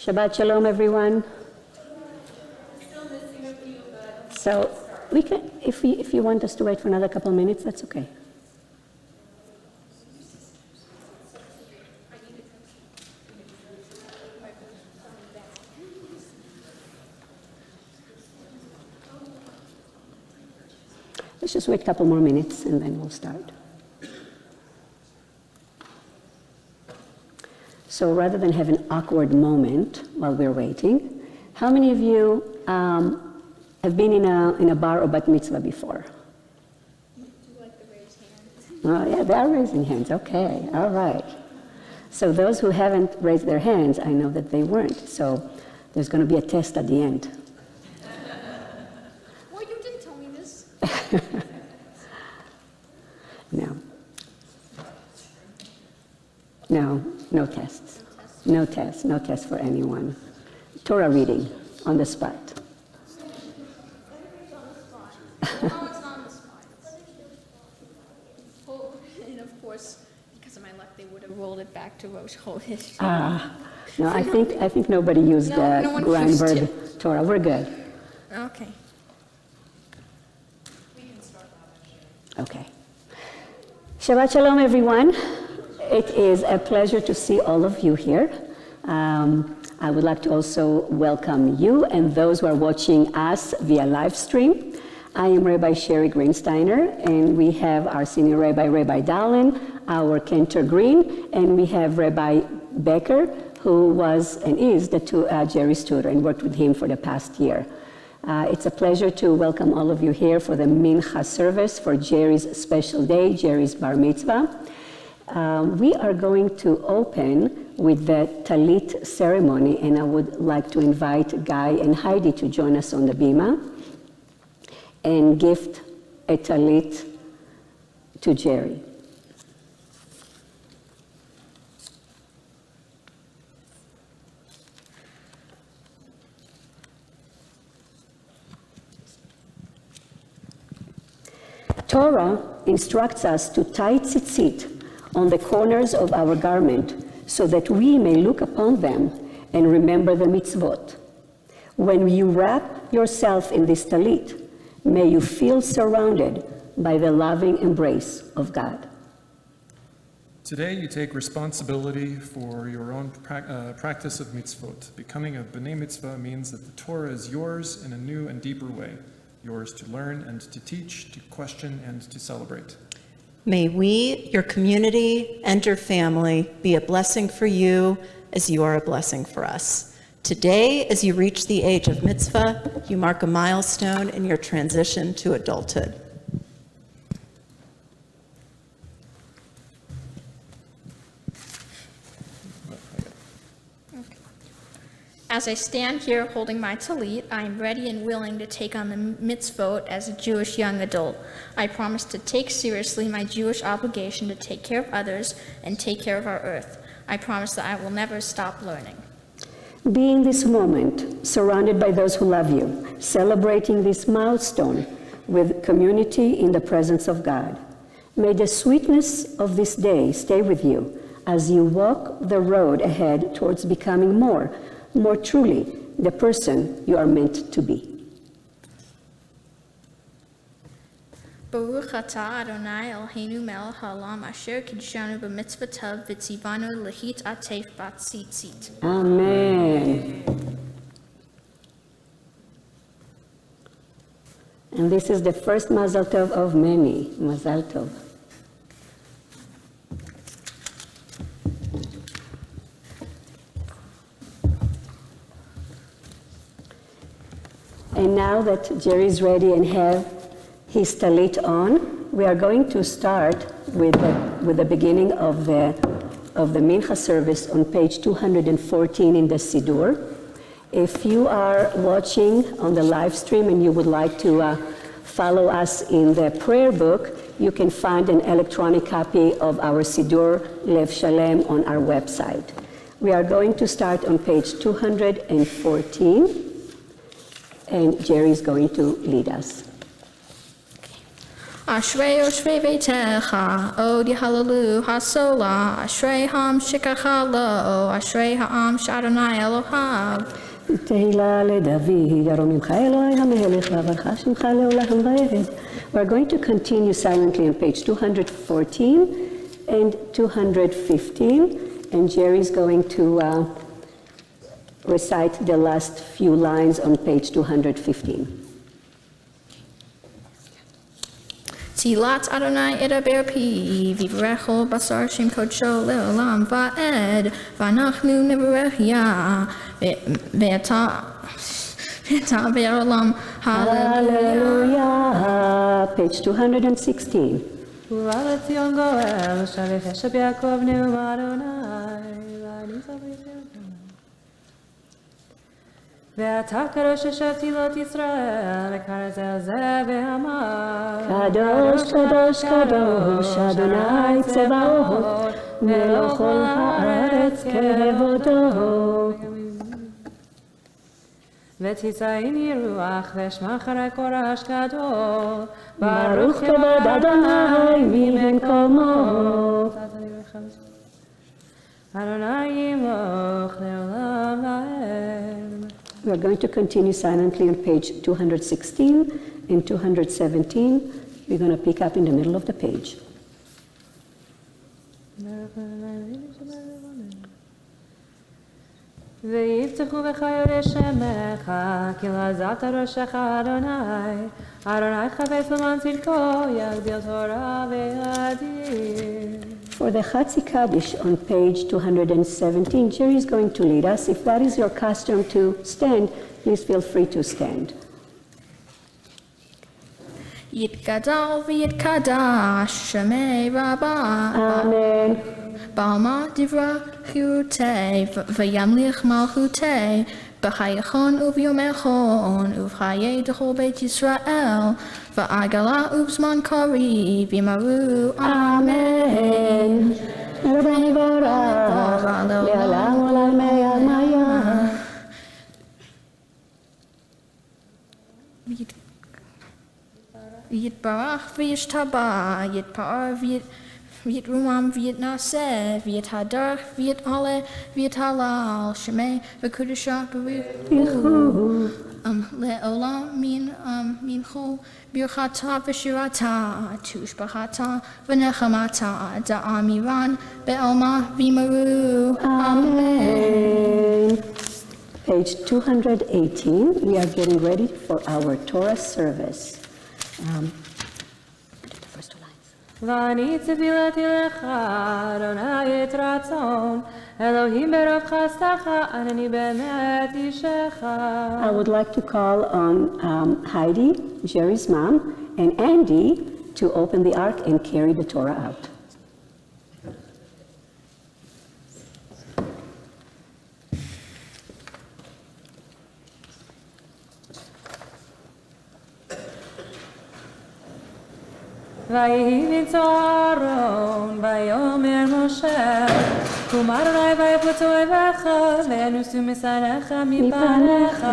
Shabbat Shalom, everyone. So we can, if you want us to wait for another couple minutes, that's okay. Let's just wait a couple more minutes and then we'll start. So rather than have an awkward moment while we're waiting, how many of you have been in a bar or bat mitzvah before? Do you like to raise hands? Oh yeah, they are raising hands. Okay, all right. So those who haven't raised their hands, I know that they weren't. So there's going to be a test at the end. Well, you didn't tell me this. No tests. No tests for anyone. Torah reading on the spot. No, it's not on the spot. Oh, and of course, because of my luck, they would have rolled it back to Rosh Chodesh. No, I think nobody used No one grand used verb it. Torah. We're good. Okay. We can start now. Okay. Shabbat Shalom, everyone. It is a pleasure to see all of you here. I would like to also welcome you and those who are watching us via live stream. I am Rabbi Sherry Greensteiner, and we have our senior rabbi, Rabbi Dallin, our Cantor Green, and we have Rabbi Becker, who was and is the Jerry's tutor and worked with him for the past year. It's a pleasure to welcome all of you here for the Mincha service for Jerry's special day, Jerry's Bar Mitzvah. We are going to open with the Talit ceremony, and I would like to invite Guy and Heidi to join us on the bima and gift a Talit to Jerry. Torah instructs us to tie tzitzit on the corners of our garment so that we may look upon them and remember the mitzvot. When you wrap yourself in this talit, may you feel surrounded by the loving embrace of God. Today you take responsibility for your own practice of mitzvot. Becoming a b'nai mitzvah means that the Torah is yours in a new and deeper way, yours to learn and to teach, to question and to celebrate. May we, your community, and your family be a blessing for you as you are a blessing for us. Today, as you reach the age of mitzvah, you mark a milestone in your transition to adulthood. As I stand here holding my talit, I am ready and willing to take on the mitzvot as a Jewish young adult. I promise to take seriously my Jewish obligation to take care of others and take care of our earth. I promise that I will never stop learning. Be in this moment, surrounded by those who love you, celebrating this milestone with community in the presence of God. May the sweetness of this day stay with you as you walk the road ahead towards becoming more truly the person you are meant to be. Baruch atah Adonai Eloheinu melech haolam asher kidshanu b'mitzvotav v'tzivanu lehit atef b'tzitzit. Amen. And this is the first Mazal Tov of many. Mazal Tov. And now that Jerry's ready and have his talit on, we are going to start with the beginning of the Mincha service on page 214 in the Siddur. If you are watching on the live stream and you would like to follow us in the prayer book, you can find an electronic copy of our Siddur Lev Shalem on our website. We are going to start on page 214. And Jerry is going to lead us. Ashrei Yoshvei Veitecha, Od Yahalalu Hasola, Ashrei Ham Shikacha Lo, Ashrei Ha'am Shadonai Elohav. תהילה לדוד, ארוממך אלוהי המלך, ועברך שמך לעולם ועד. We're going to continue silently on page 214 and 215, and Jerry's going to recite the last few lines on page 215. Tilat Adonai edaber pi, vivrecho basar shem kodsho leolam va'ed, v'anachnu nevarech ya, ve'ata ve'olam, hallelujah. Hallelujah. Page 216. ובא לציון גואל, שליח ישב יעקב נאום אדוני, וניצב בישראל. ואתה קדוש אשר תהילות ישראל, וקראת על זה ואמר. קדוש, קדוש, קדוש, אדוני צבאות, מלוא כל הארץ כבודו. ותצאיני רוח ואשמע אחרי קורש גדול. ברוך כבוד אדוני ממקומו. אדוני ימלוך לעולם ועד. We're going to continue silently on page 216 and 217. We're going to pick up in the middle of the page. ויבטחו בך יודעי שמך, כי לעזבת ראשך אדוני, אדוני חפץ למען צדקו, יגדיל תורה ויאדיר. For the Chatzi Kaddish on page 217, Jerry is going to lead us. If that is your custom to stand, please feel free to stand. Yitgadal v'yitkadash shemei rabbah. Amen. Balma divra chirutei v'yamlich malchutei b'chayachon uvyomechon uv'chayei d'chol beit Yisrael v'agala uv'zman kari v'yimaru. Amen. Le'olam olamei almaya. Yitbarach v'yishtabah yitpa'ar v'yitrumam v'yitnaseh v'yithadar v'yit'aleh v'yithalal shemei v'kudusha b'richu le'olam minchu birchata v'shirata tushbachata v'nechamata da'amiran be'alma v'yimaru. Amen. Page 218, we are getting ready for our Torah service. The first two lines. ואני תפילתי לך, אדוני את רצון, אלוהים ברוב חסדך, אני באמת אישך. I would like to call on Heidi, Jerry's mom, and Andy to open the ark and carry the Torah out. ויהי בצור אהרון, ויאמר משה, קום אדוני ויפוצו אויביך, וינוסו משנאיך מפניך,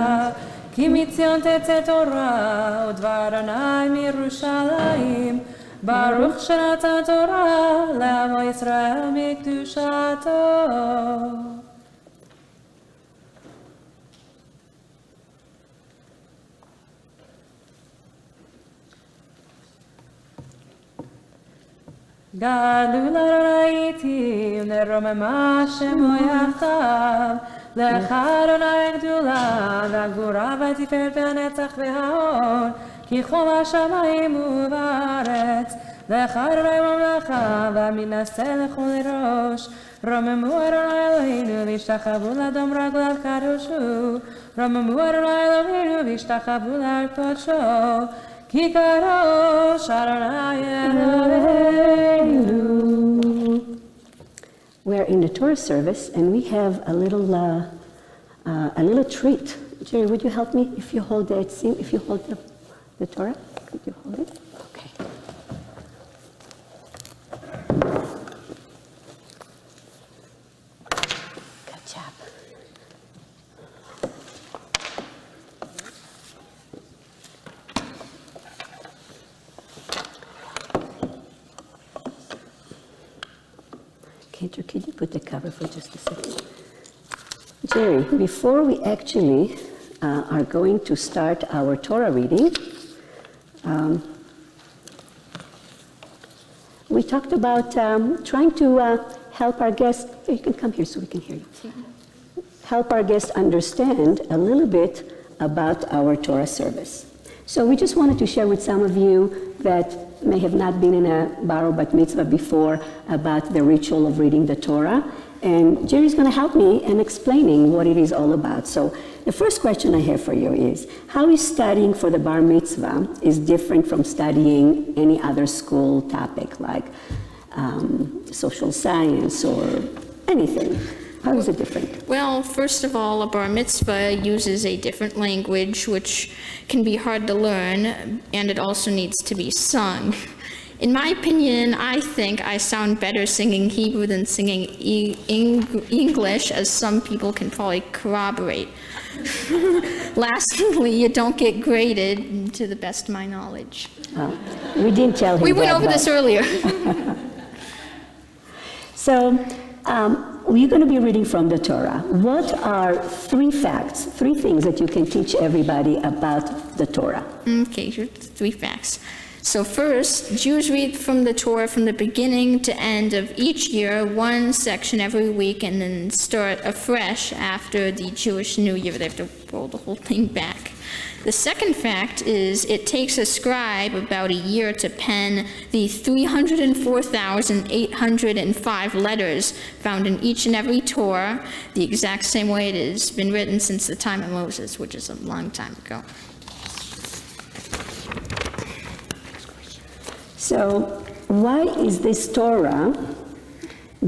כי מציון תצא תורה, ודבר אדוני מירושלים, ברוך שנתן תורה, לעמו ישראל מקדושתו. גדול אדוני איתי, ונרוממה שמו יחדיו, לך אדוני גדולה, והגבורה והתפארת והנצח וההון, כי חום השמיים ובארץ, לך אדוני ממלכה, והמנשא לכל ראש, רוממו אדוני אלוהינו, והשתחוו לדום רגליו קדוש הוא, רוממו אדוני אלוהינו, והשתחוו להר קודשו, כי קדוש אדוני אלוהינו. We're in the Torah service, and we have a little treat. Jerry, would you help me if you hold the the Torah? Could you hold it? Okay. Good job. Andrew, could you put the cover for just a second? Jerry, before we actually are going to start our Torah reading, we talked about trying to help our guests. You can come here so we can hear you. Help our guests understand a little bit about our Torah service. So we just wanted to share with some of you that may have not been in a bar or bat mitzvah before about the ritual of reading the Torah. And Jerry's going to help me in explaining what it is all about. So the first question I have for you is, how is studying for the bar mitzvah is different from studying any other school topic like social science or anything? How is it different? Well, first of all, a bar mitzvah uses a different language, which can be hard to learn, and it also needs to be sung. In my opinion, I think I sound better singing Hebrew than singing English, as some people can probably corroborate. Lastly, you don't get graded, to the best of my knowledge. We didn't tell him We went that, over but- this earlier. So we're going to be reading from the Torah. What are three things that you can teach everybody about the Torah? Okay, here's the 3 facts. So first, Jews read from the Torah from the beginning to end of each year, one section every week, and then start afresh after the Jewish New Year. They have to roll the whole thing back. The second fact is it takes a scribe about a year to pen the 304,805 letters found in each and every Torah, the exact same way it has been written since the time of Moses, which is a long time ago. So why is this Torah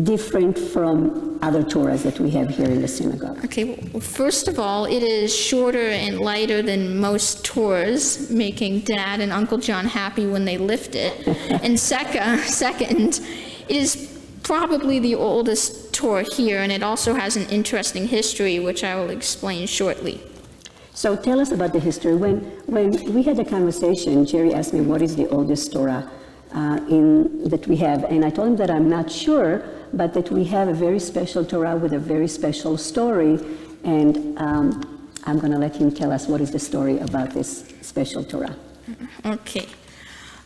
different from other Torahs that we have here in the synagogue? Okay, well, first of all, it is shorter and lighter than most Torahs, making Dad and Uncle John happy when they lift it. And second, it is probably the oldest Torah here, and it also has an interesting history, which I will explain shortly. So tell us about the history. When we had a conversation, Jerry asked me what is the oldest Torah that we have, and I told him that I'm not sure, but that we have a very special Torah with a very special story, and I'm going to let him tell us what is the story about this special Torah. Okay.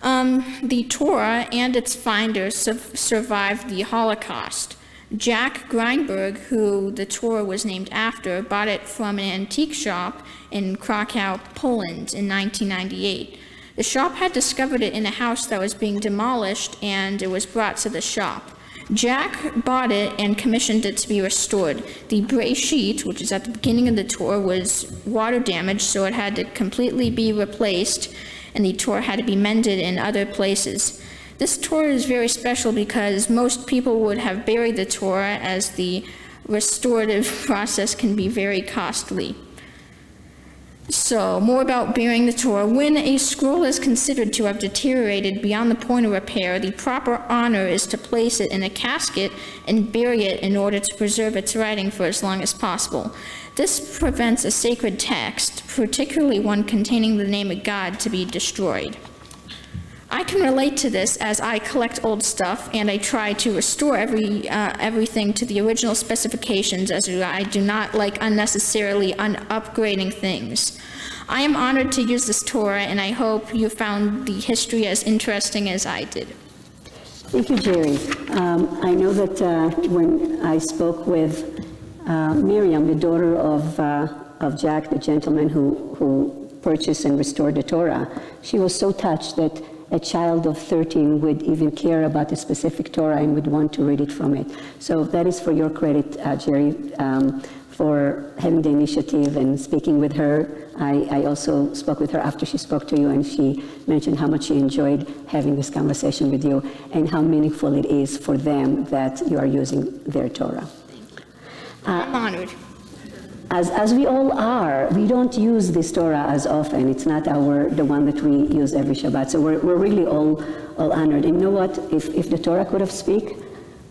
The Torah and its finders survived the Holocaust. Jack Greinberg, who the Torah was named after, bought it from an antique shop in Krakow, Poland in 1998. The shop had discovered it in a house that was being demolished, and it was brought to the shop. Jack bought it and commissioned it to be restored. The bray sheet, which is at the beginning of the Torah, was water damaged, so it had to completely be replaced, and the Torah had to be mended in other places. This Torah is very special because most people would have buried the Torah, as the restorative process can be very costly. So, more about burying the Torah. When a scroll is considered to have deteriorated beyond the point of repair, the proper honor is to place it in a casket and bury it in order to preserve its writing for as long as possible. This prevents a sacred text, particularly one containing the name of God, to be destroyed. I can relate to this as I collect old stuff and I try to restore everything to the original specifications, as I do not like unnecessarily upgrading things. I am honored to use this Torah, and I hope you found the history as interesting as I did. Thank you, Jerry. I know that when I spoke with Miriam, the daughter of Jack, the gentleman who purchased and restored the Torah, she was so touched that a child of 13 would even care about a specific Torah and would want to read it from it. So that is for your credit, Jerry, for having the initiative and speaking with her. I also spoke with her after she spoke to you, and she mentioned how much she enjoyed having this conversation with you and how meaningful it is for them that you are using their Torah. I'm honored. As we all are, we don't use this Torah as often. It's not the one that we use every Shabbat. So we're really all honored. And you know what? If the Torah could have speak,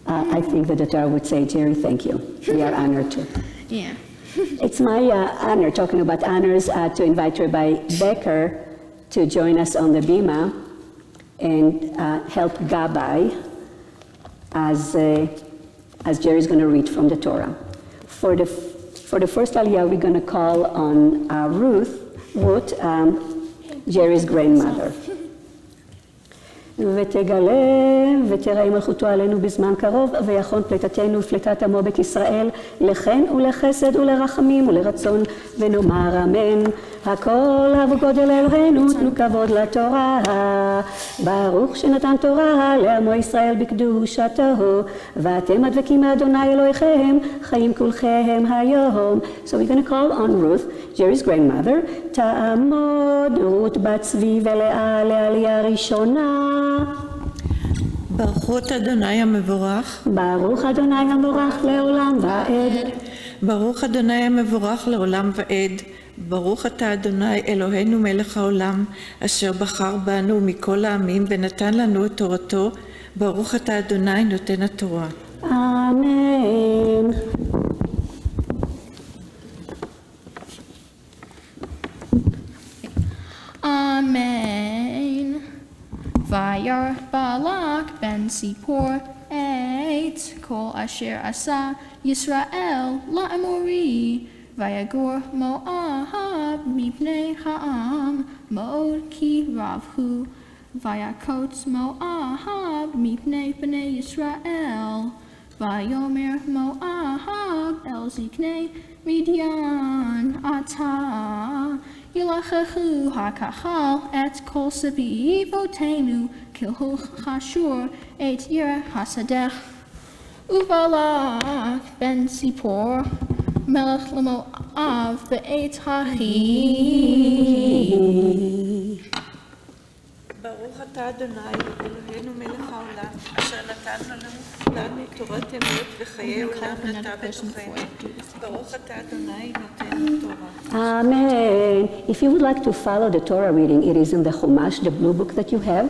I think that the Torah would say, Jerry, thank you. We are honored too. Yeah. It's my honor, talking about honors, to invite Rabbi Becker to join us on the Bima and help Gabbai as as Jerry's going to read from the Torah. For the first Aliyah, we're going to call on Ruth, Jerry's grandmother. ותגלה ותראה מלכותו עלינו בזמן קרוב ויכון פליטתנו ופליטת עמו בית ישראל לחן ולחסד ולרחמים ולרצון ונאמר אמן. הכל אבו גודל אלוהינו תנו כבוד לתורה ברוך שנתן תורה לעמו ישראל בקדושתו ואתם הדבקים מאדוני אלוהיכם חיים כולכם היום. So we're going to call on Ruth, Jerry's grandmother, תעמוד רות בת צבי ולאה לעלייה ראשונה. ברכות אדוני המבורך. ברוך אדוני המבורך לעולם ועד. ברוך אדוני המבורך לעולם ועד. ברוך אתה אדוני אלוהינו מלך העולם, אשר בחר בנו מכל העמים ונתן לנו את תורתו. ברוך אתה אדוני נותן התורה. אמן. Amen. Vayar Balak ben Zippor et kol asher asa Yisrael la'amori vayagor Moab mipnei ha'am mo'od ki ravhu vayakotz Moab mipnei bnei Yisrael vayomer Moab el ziknei Midian ata Yilachachu hakachal et kol sevivotenu kilhu chashur et yer hasadech uvalach ben Zippor melech lemoav be'et hachi. ברוך אתה אדוני אלוהינו מלך העולם, אשר נתן לנו תורת אמת וחיי עולם נטע בתוכנו. ברוך אתה אדוני נותן התורה. Amen. If you would like to follow the Torah reading, it is in the Chumash, the blue book that you have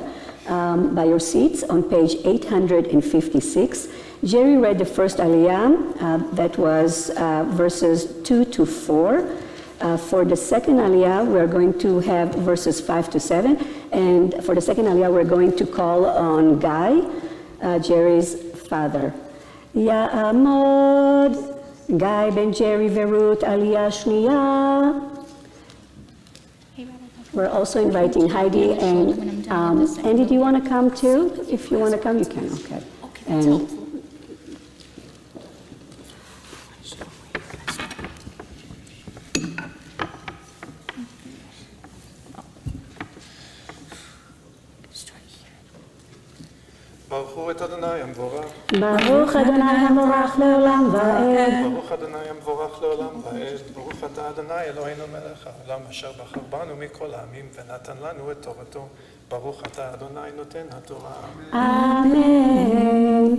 by your seats on page 856. Jerry read the first Aliyah, that was verses 2 to 4. For the second Aliyah, we're going to have verses 5 to 7. And for the second Aliyah, we're going to call on Guy, Jerry's father. Ya'amod, Guy ben Jerry Verut Aliyah Shniya. We're also inviting Heidi and Andy, do you want to come too? If you want to come, you can, okay. And ברכו את אדוני המבורך. ברוך אדוני המבורך לעולם ועד. ברוך אדוני המבורך לעולם ועד. ברוך אתה אדוני אלוהינו מלך העולם אשר בחר בנו מכל העמים ונתן לנו את תורתו. ברוך אתה אדוני נותן התורה. אמן.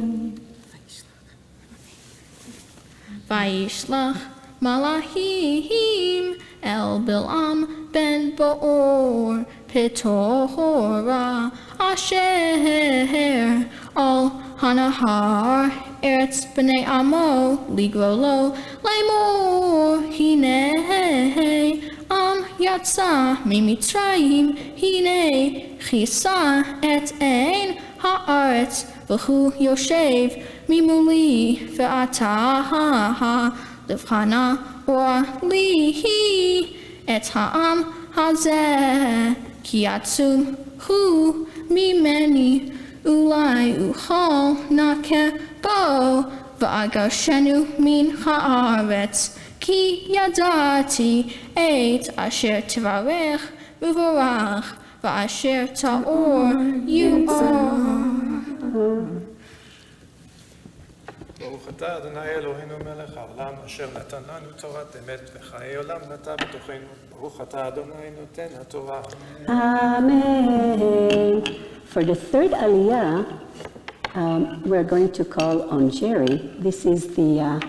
Vayishlach malachim el Bil'am ben Bo'or Petorah asher al hanahar eretz b'nei amo ligrolo lemor hinei am yatsa mimitzrayim hinei chisa et ein haaretz v'hu yoshev mimuli ve'ata levchana or lihi et ha'am hazeh ki atzum hu mimeni ulai uchol nakebo v'agashenu min haaretz ki yadati et asher tivarech uvorach v'asher ta'or you are. ברוך אתה אדוני אלוהינו מלך העולם אשר נתן לנו תורת אמת וחיי עולם נטע בתוכנו. ברוך אתה אדוני נותן התורה. Amen. For the third Aliyah, we're going to call on Jerry. This is the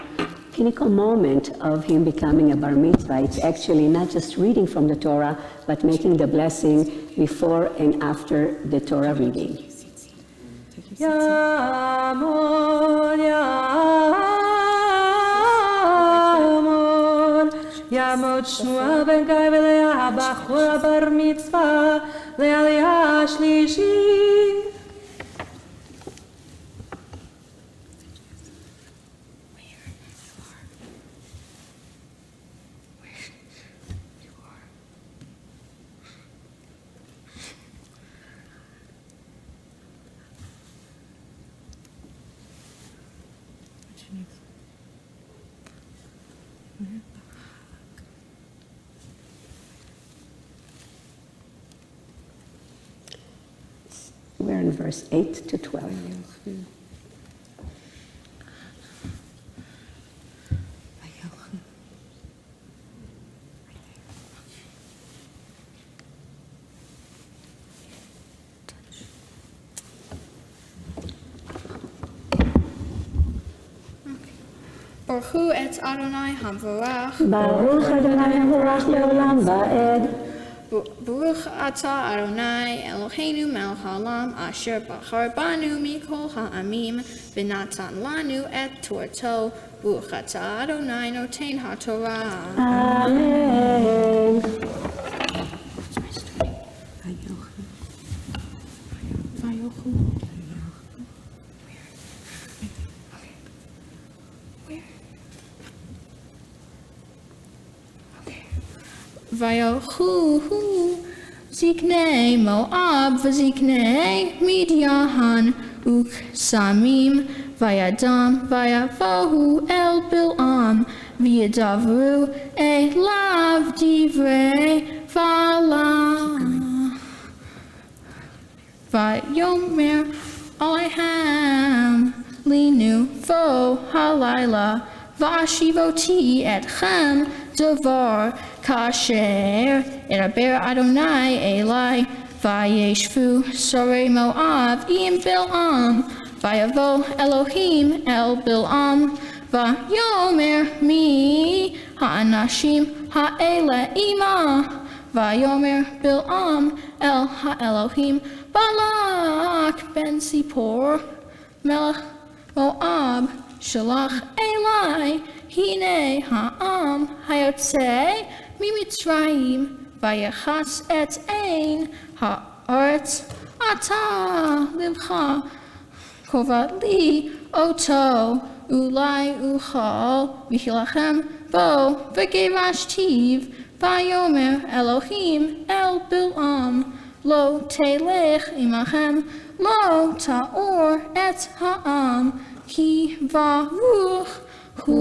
pinnacle moment of him becoming a bar mitzvah. It's actually not just reading from the Torah, but making the blessing before and after the Torah reading. Yamon, Yamon, Yamod Shmuel ben Gai v'Leah b'chor bar mitzvah le'aliyah shlishi. We're in verse 8 to 12. Baruch et Adonai Hamvarach. Baruch Adonai Hamvarach leolam va'ed. Baruch atah Adonai Eloheinu melech haolam asher bachar banu mikol ha'amim v'natan lanu et torto. Baruch atah Adonai noten haTorah. Amen. Vayochu ziknei Moab v'ziknei Midian uksamim vayadam vayavohu el Bil'am v'yadavru elav divrei Balaam vayomer Alehem linu vo halayla vashivoti etchem davar kasher eraber Adonai Eli vayeshvu sorei Moab im Bil'am vayavo Elohim el Bil'am vayomer mi ha'anashim ha'ele ima vayomer Bil'am el ha'Elohim Balak ben Zippor melech Moab shalach Eli hine ha'am hayotze miMitzrayim vayachas et ein ha'aretz ata livcha kovat li oto ulai uchal v'hilachem bo v'gevashtiv vayomer Elohim el Bil'am lo telech imachem lo ta'or et ha'am ki varuch hu.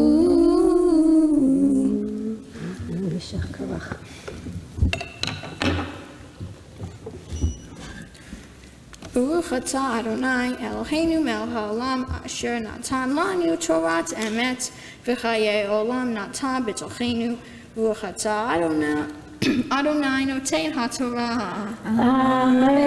Baruch atah Adonai Eloheinu melech haolam asher natan lanu Torat emet v'chayei olam natan b'tochenu. Baruch atah Adonai noten haTorah. Amen.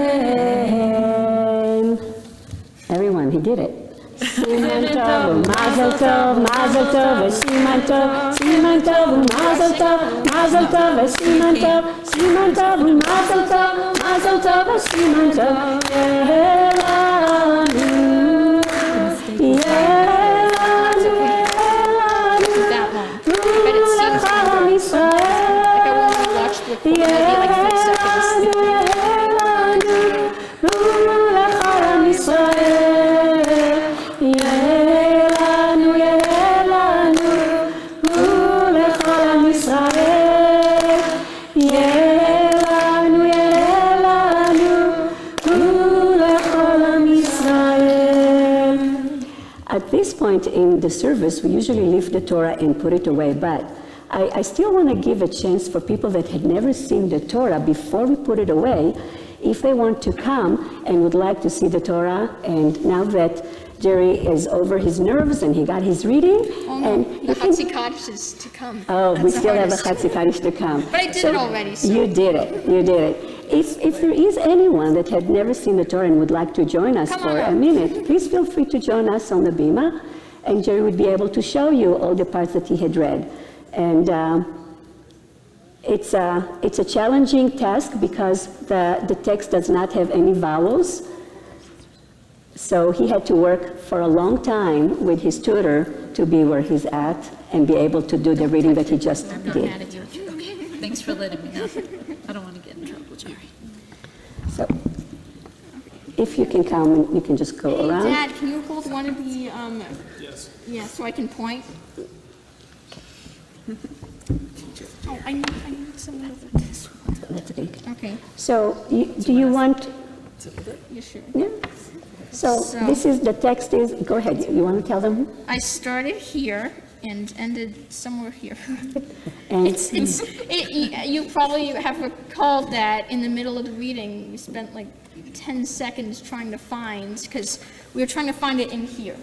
Everyone, he did it. Siman tov, mazel tov, mazel tov, siman tov, siman tov, mazel tov, mazel tov, siman tov, siman tov, mazel tov, mazel tov, siman tov. Yehelanu, yehelanu, That long. But it seems like when we watched the recording, it'd be like 5 seconds. At this point in the service, we usually leave the Torah and put it away, but I still want to give a chance for people that had never seen the Torah before we put it away, if they want to come and would like to see the Torah. And now that Jerry is over his nerves and he got his reading, Oh no, and the Chatzi Kaddish is to come. oh, we That's the still have a hardest. Chatzi Kaddish to come. But I did it already, so. You did it. You did it. If there is anyone that had never seen the Torah and would like to join us Come on for a up. minute, please feel free to join us on the bima, and Jerry would be able to show you all the parts that he had read. And it's a challenging task because the text does not have any vowels. So he had to work for a long time with his tutor to be where he's at and be able to do the reading that he just I'm not did. mad at you. Okay, thanks for letting me know. I don't want to get in trouble, Jerry. So if you can come, and you can just go Hey, around. Dad, can you hold one of the, Yes. yeah, so I can point? Oh, I need someone over this one. That's okay. Okay, So do you want, you sure? yeah? So this is, the text is, go ahead, you want to tell them? I started here and ended somewhere here. And You probably have recalled that in the middle of the reading, we spent like 10 seconds trying to find, because we were trying to find it in here.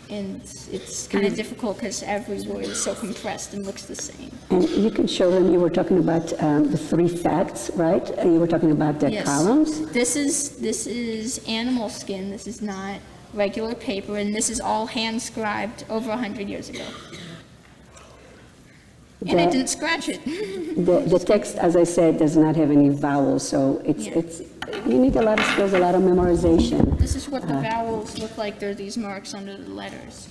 And it's kind of difficult because every word is so compressed and looks the same. And you can show them, you were talking about the 3 facts, right? You were talking about the Yes. columns. This is animal skin. This is not regular paper, and this is all hand scribed over 100 years ago. And I The- didn't scratch it. The text, as I said, does not have any vowels, so Yeah. you need a lot of skills, a lot of memorization. This is what the vowels look like. There are these marks under the letters.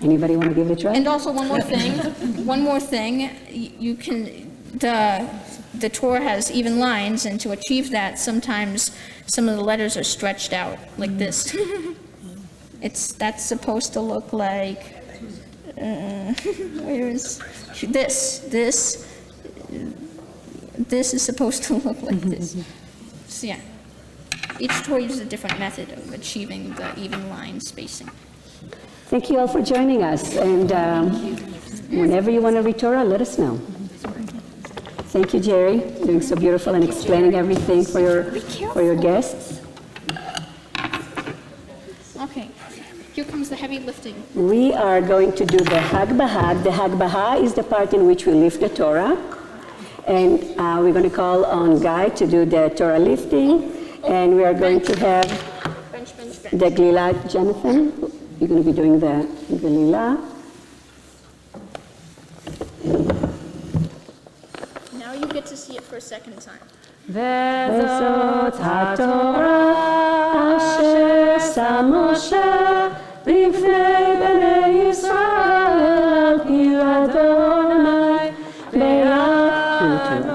Anybody want to give it a try? And also one more thing, you can, the Torah has even lines, and to achieve that, sometimes some of the letters are stretched out like this. That's supposed to look like, where is, this is supposed to look like this. So yeah, each Torah uses a different method of achieving the even line spacing. Thank you all for joining us, and whenever you want to read Torah, let us know. Thank you, Jerry, doing so beautiful and explaining everything for your guests. Okay, here comes the heavy lifting. We are going to do the Hagbahag. The Hagbahag is the part in which we lift the Torah, and we're going to call on Guy to do the Torah lifting, and we are going to have Bench, bench, bench. the Glila. Jonathan, you're going to be doing the Glila. Now you get to see it for a second time. וזאת התורה אשר שם משה לפני בני ישראל כי אדוני ביד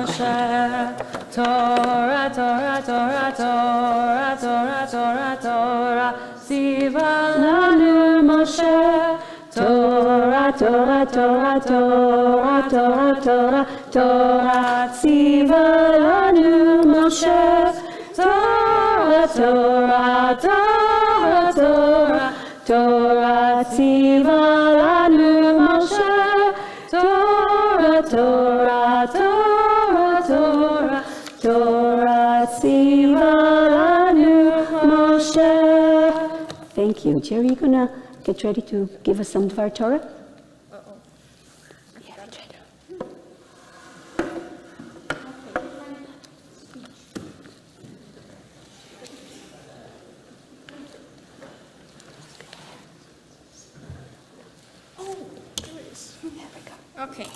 משה תורה תורה תורה תורה תורה תורה תורה ציווה לנו משה תורה תורה תורה תורה תורה תורה תורה ציווה לנו משה תורה תורה תורה תורה תורה ציווה לנו משה תורה תורה תורה תורה תורה ציווה לנו משה. Thank you. Jerry, you gonna get ready to give us some Dvar Torah? Okay.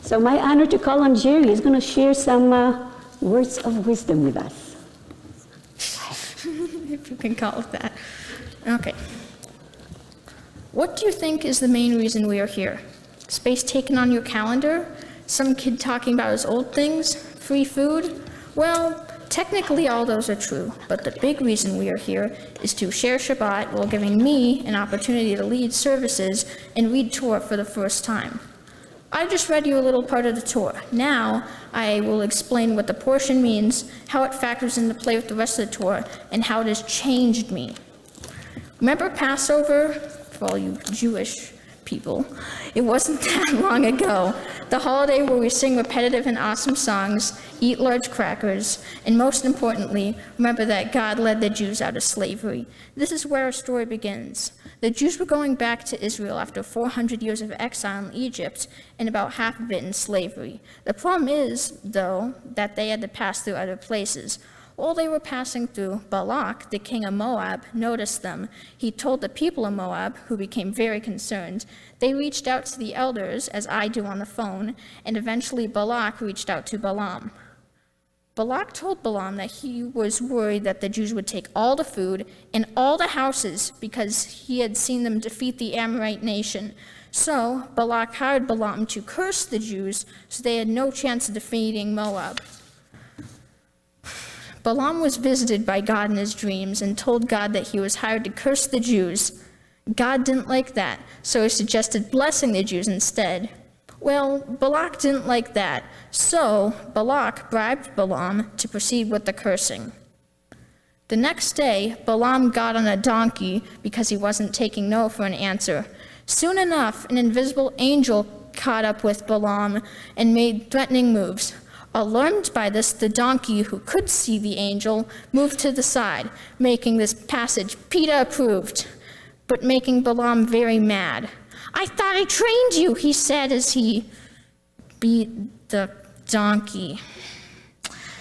So my honor to call on Jerry. He's going to share some words of wisdom with us. If you can call it that. Okay. What do you think is the main reason we are here? Space taken on your calendar? Some kid talking about his old things? Free food? Well, technically all those are true, but the big reason we are here is to share Shabbat while giving me an opportunity to lead services and read Torah for the first time. I just read you a little part of the Torah. Now, I will explain what the portion means, how it factors into play with the rest of the Torah, and how it has changed me. Remember Passover? For all you Jewish people, it wasn't that long ago. The holiday where we sing repetitive and awesome songs, eat large crackers, and most importantly, remember that God led the Jews out of slavery. This is where our story begins. The Jews were going back to Israel after 400 years of exile in Egypt, and about half of it in slavery. The problem is, though, that they had to pass through other places. While they were passing through, Balak, the king of Moab, noticed them. He told the people of Moab, who became very concerned. They reached out to the elders, as I do on the phone, and eventually Balak reached out to Balaam. Balak told Balaam that he was worried that the Jews would take all the food and all the houses because he had seen them defeat the Amorite nation. So Balak hired Balaam to curse the Jews so they had no chance of defeating Moab. Balaam was visited by God in his dreams and told God that he was hired to curse the Jews. God didn't like that, so he suggested blessing the Jews instead. Well, Balak didn't like that, so Balak bribed Balaam to proceed with the cursing. The next day, Balaam got on a donkey because he wasn't taking no for an answer. Soon enough, an invisible angel caught up with Balaam and made threatening moves. Alarmed by this, the donkey, who could see the angel, moved to the side, making this passage PETA approved, but making Balaam very mad. "I thought I trained you," he said as he beat the donkey.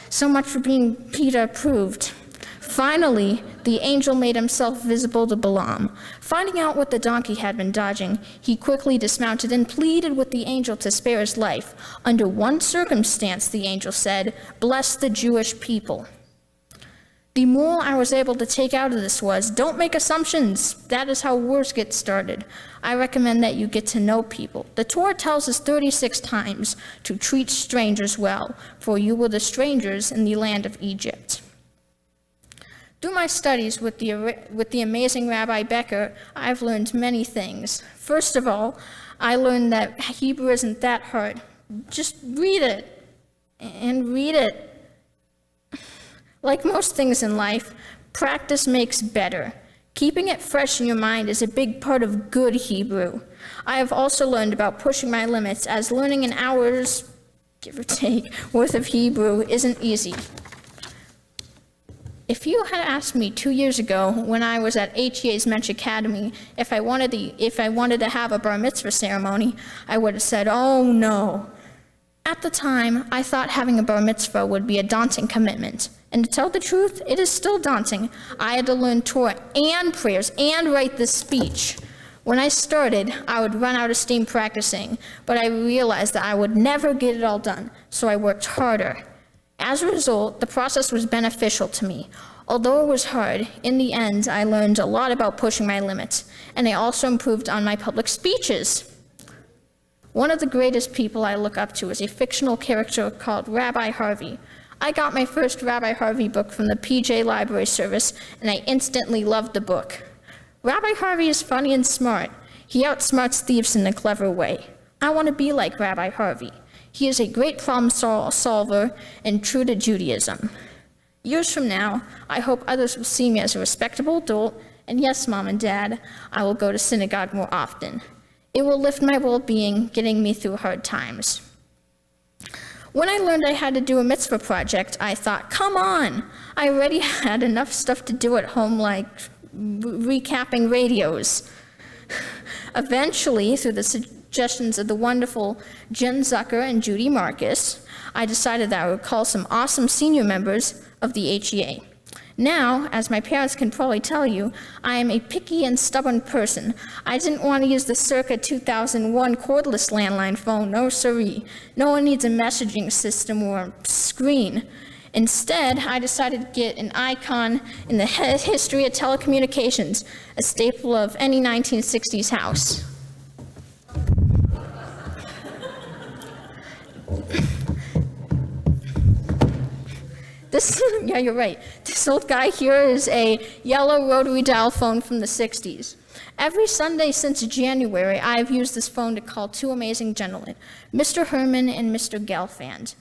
So much for being PETA approved. Finally, the angel made himself visible to Balaam. Finding out what the donkey had been dodging, he quickly dismounted and pleaded with the angel to spare his life. Under one circumstance, the angel said, "Bless the Jewish people." The moral I was able to take out of this was, don't make assumptions. That is how wars get started. I recommend that you get to know people. The Torah tells us 36 times to treat strangers well, for you were the strangers in the land of Egypt. Through my studies with the amazing Rabbi Becker, I've learned many things. First of all, I learned that Hebrew isn't that hard. Just read it, and read it. Like most things in life, practice makes better. Keeping it fresh in your mind is a big part of good Hebrew. I have also learned about pushing my limits, as learning an hour's, give or take, worth of Hebrew isn't easy. If you had asked me 2 years ago when I was at HEA's Mensch Academy if I wanted to have a bar mitzvah ceremony, I would have said, "Oh no." At the time, I thought having a bar mitzvah would be a daunting commitment. And to tell the truth, it is still daunting. I had to learn Torah and prayers and write this speech. When I started, I would run out of steam practicing, but I realized that I would never get it all done, so I worked harder. As a result, the process was beneficial to me. Although it was hard, in the end, I learned a lot about pushing my limits, and I also improved on my public speeches. One of the greatest people I look up to is a fictional character called Rabbi Harvey. I got my first Rabbi Harvey book from the PJ Library Service, and I instantly loved the book. Rabbi Harvey is funny and smart. He outsmarts thieves in a clever way. I want to be like Rabbi Harvey. He is a great problem solver and true to Judaism. Years from now, I hope others will see me as a respectable adult, and yes, Mom and Dad, I will go to synagogue more often. It will lift my well-being, getting me through hard times. When I learned I had to do a mitzvah project, I thought, come on, I already had enough stuff to do at home, like recapping radios. Eventually, through the suggestions of the wonderful Jen Zucker and Judy Marcus, I decided that I would call some awesome senior members of the HEA. Now, as my parents can probably tell you, I am a picky and stubborn person. I didn't want to use the circa 2001 cordless landline phone, no siree. No one needs a messaging system or screen. Instead, I decided to get an icon in the history of telecommunications, a staple of any 1960s house. Yeah, you're right. This old guy here is a yellow rotary dial phone from the 60s. Every Sunday since January, I've used this phone to call two amazing gentlemen, Mr. Herman and Mr. Gelfand.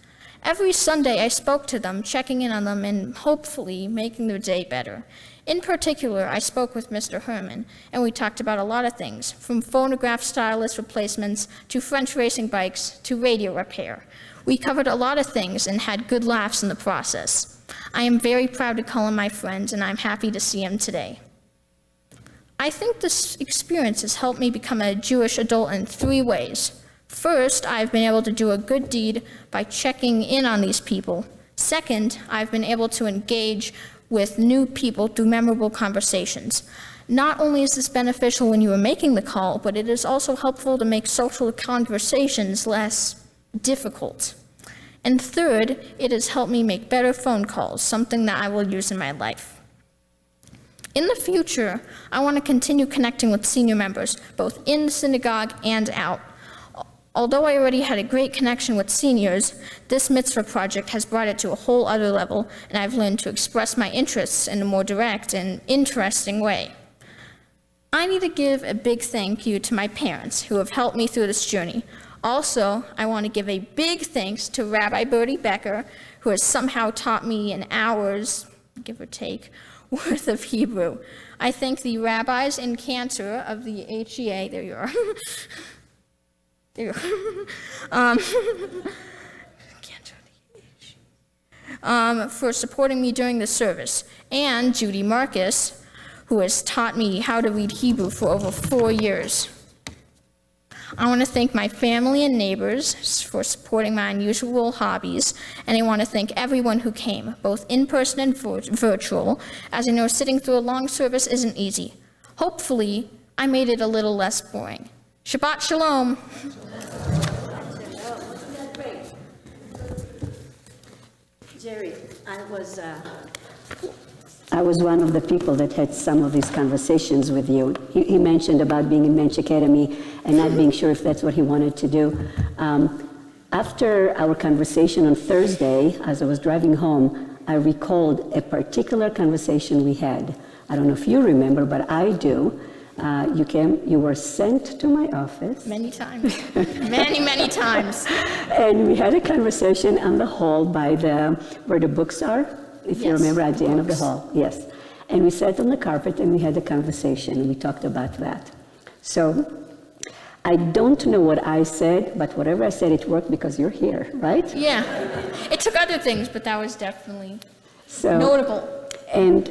Every Sunday, I spoke to them, checking in on them and hopefully making their day better. In particular, I spoke with Mr. Herman, and we talked about a lot of things, from phonograph stylus replacements to French racing bikes to radio repair. We covered a lot of things and had good laughs in the process. I am very proud to call him my friend, and I'm happy to see him today. I think this experience has helped me become a Jewish adult in 3 ways. First, I've been able to do a good deed by checking in on these people. Second, I've been able to engage with new people through memorable conversations. Not only is this beneficial when you are making the call, but it is also helpful to make social conversations less difficult. And third, it has helped me make better phone calls, something that I will use in my life. In the future, I want to continue connecting with senior members, both in the synagogue and out. Although I already had a great connection with seniors, this mitzvah project has brought it to a whole other level, and I've learned to express my interests in a more direct and interesting way. I need to give a big thank you to my parents who have helped me through this journey. Also, I want to give a big thanks to Rabbi Bertie Becker, who has somehow taught me an hour's, give or take, worth of Hebrew. I thank the rabbis and cantor of the HEA, there you are. There you are. For supporting me during the service, and Judy Marcus, who has taught me how to read Hebrew for over 4 years. I want to thank my family and neighbors for supporting my unusual hobbies, and I want to thank everyone who came, both in person and virtual, as I know sitting through a long service isn't easy. Hopefully, I made it a little less boring. Shabbat Shalom. Jerry, I was one of the people that had some of these conversations with you. He mentioned about being in Mensch Academy and not being sure if that's what he wanted to do. After our conversation on Thursday, as I was driving home, I recalled a particular conversation we had. I don't know if you remember, but I do. You were sent to my office. Many times. Many times. And we had a conversation on the hall by where the books are, if you Yes, remember, at the end of the books. hall. Yes. And we sat on the carpet and we had a conversation and we talked about that. So I don't know what I said, but whatever I said, it worked because you're here, right? Yeah. It took other things, but that was definitely So, notable. And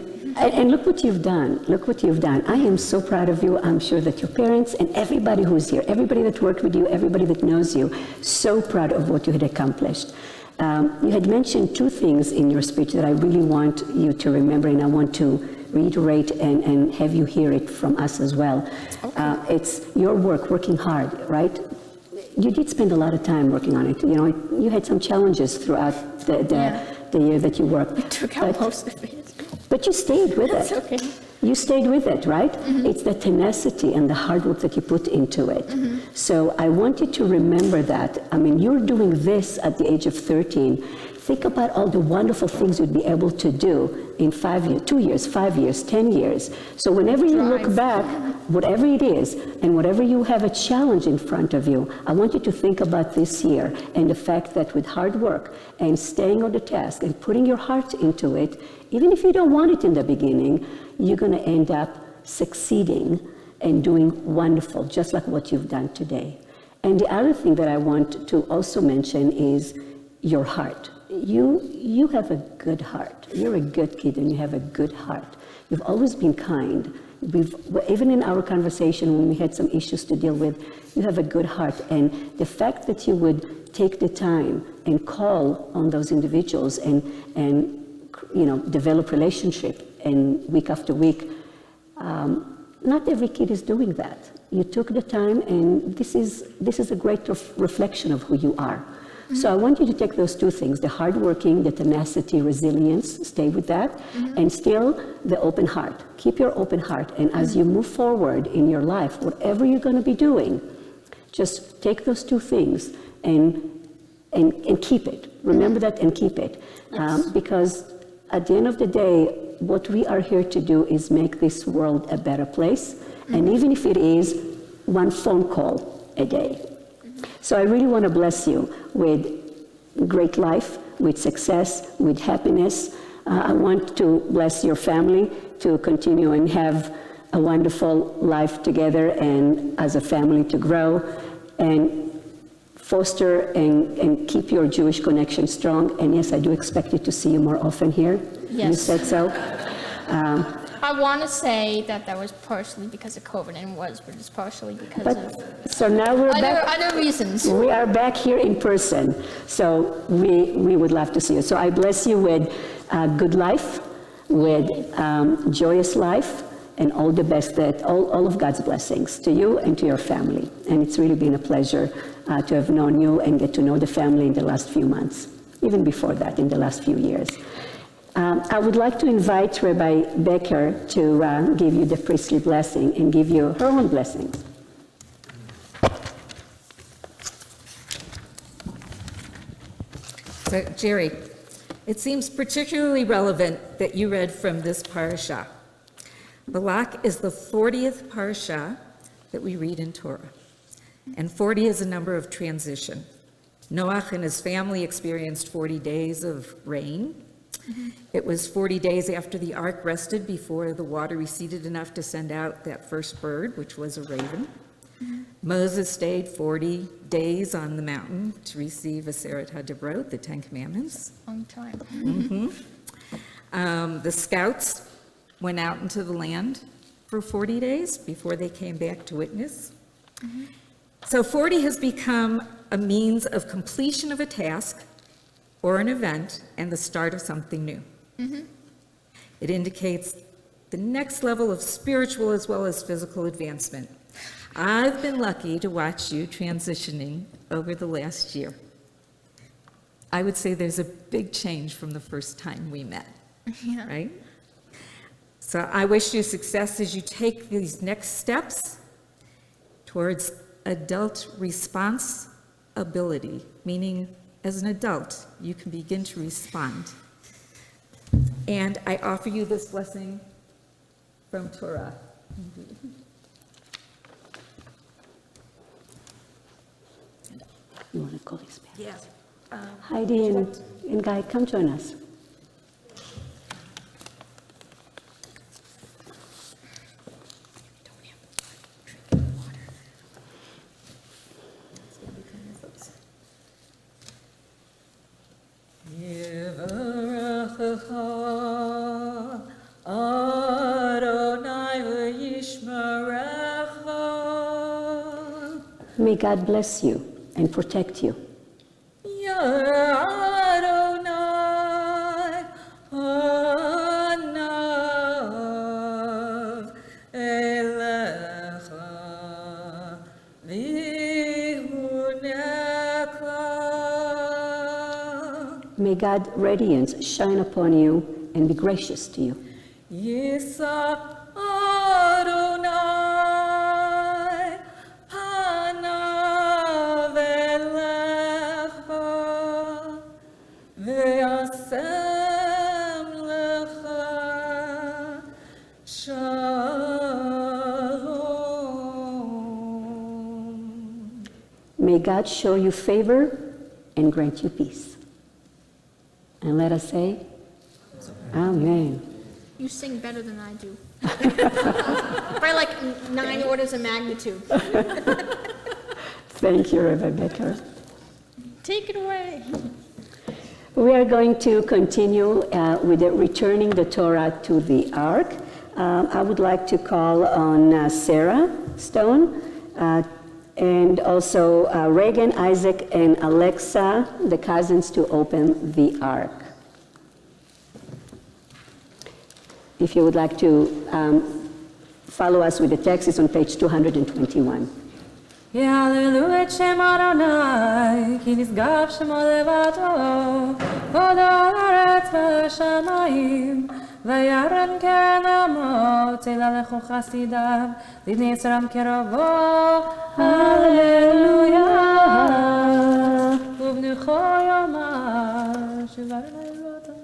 look what you've done. Look what you've done. I am so proud of you. I'm sure that your parents and everybody who's here, everybody that worked with you, everybody that knows you, so proud of what you had accomplished. You had mentioned 2 things in your speech that I really want you to remember, and I want to reiterate and have you hear it from us as well. Okay. It's your work, working hard, right? You did spend a lot of time working on it. You know, you had some challenges throughout the year that you worked. It took out most of it. But you stayed with That's it. okay. You stayed with it, right? Mm-hmm. It's the tenacity and the hard work that you put into it. Mm-hmm. So I want you to remember that. I mean, you're doing this at the age of 13. Think about all the wonderful things you'd be able to do in 5 years, 2 years, 5 years, 10 years. So whenever you look back, whatever it is, and whatever you have a challenge in front of you, I want you to think about this year and the fact that with hard work and staying on the task and putting your heart into it, even if you don't want it in the beginning, you're going to end up succeeding and doing wonderful, just like what you've done today. And the other thing that I want to also mention is your heart. You have a good heart. You're a good kid and you have a good heart. You've always been kind. Even in our conversation when we had some issues to deal with, you have a good heart. And the fact that you would take the time and call on those individuals and develop relationship and week after week, not every kid is doing that. You took the time, and this is a great reflection of who you are. Mm-hmm. So I want you to take those 2 things, the hardworking, the tenacity, resilience, stay with that, mm-hmm. and still the open heart. Keep your open heart, and as you move forward in your life, whatever you're going to be doing, just take those 2 things and keep it. Remember that and keep it. Yes. Because at the end of the day, what we are here to do is make this world a better place, mm-hmm. and even if it is 1 phone call a day. Mm-hmm. So I really want to bless you with great life, with success, with happiness. I want to bless your family to continue and have a wonderful life together and as a family to grow and foster and keep your Jewish connection strong. And yes, I do expect you to see you more often here. Yes. You said so. I want to say that was partially because of COVID, and but it's partially because of so now we're other reasons. We are back here in person, so we would love to see you. So I bless you with good life, with joyous life, and all the best, all of God's blessings to you and to your family. And it's really been a pleasure to have known you and get to know the family in the last few months, even before that, in the last few years. I would like to invite Rabbi Becker to give you the priestly blessing and give you her own blessing. So, Jerry, it seems particularly relevant that you read from this parasha. Balak is the 40th parasha that we read in Torah. And 40 is a number of transition. Noach and his family experienced 40 days of rain. It was 40 days after the ark rested before the water receded enough to send out that first bird, which was a raven. Moses stayed 40 days on the mountain to receive Aseret HaDebrot, the Ten Commandments. Long time. The scouts went out into the land for 40 days before they came back to witness. So 40 has become a means of completion of a task or an event and the start of something new. It indicates the next level of spiritual as well as physical advancement. I've been lucky to watch you transitioning over the last year. I would say there's a big change from the first time we met, Yeah. right? So I wish you success as you take these next steps towards adult responsibility, meaning as an adult, you can begin to respond. And I offer you this blessing from Torah. You want to call these back? Yes. Heidi and Guy, come join us. May God bless you and protect you. May God's radiance shine upon you and be gracious to you. May God show you favor and grant you peace. And let us say, Amen. You sing better than I do. By like 9 orders of magnitude. Thank you, Reverend Becker. Take it away. We are going to continue with returning the Torah to the Ark. I would like to call on Sarah Stone and also Reagan, Isaac, and Alexa, the cousins, to open the Ark. If you would like to follow us with the text, it's on page 221. יעללו את שם אדוני, כי נשגב שמו לבדו, הודו הארץ והשמיים, וירד קרן אמות, ילכו חסידיו, לבני יצרם קרבו, הללויה. ובנכו יאמר, שיבה אדוני אלוהינו.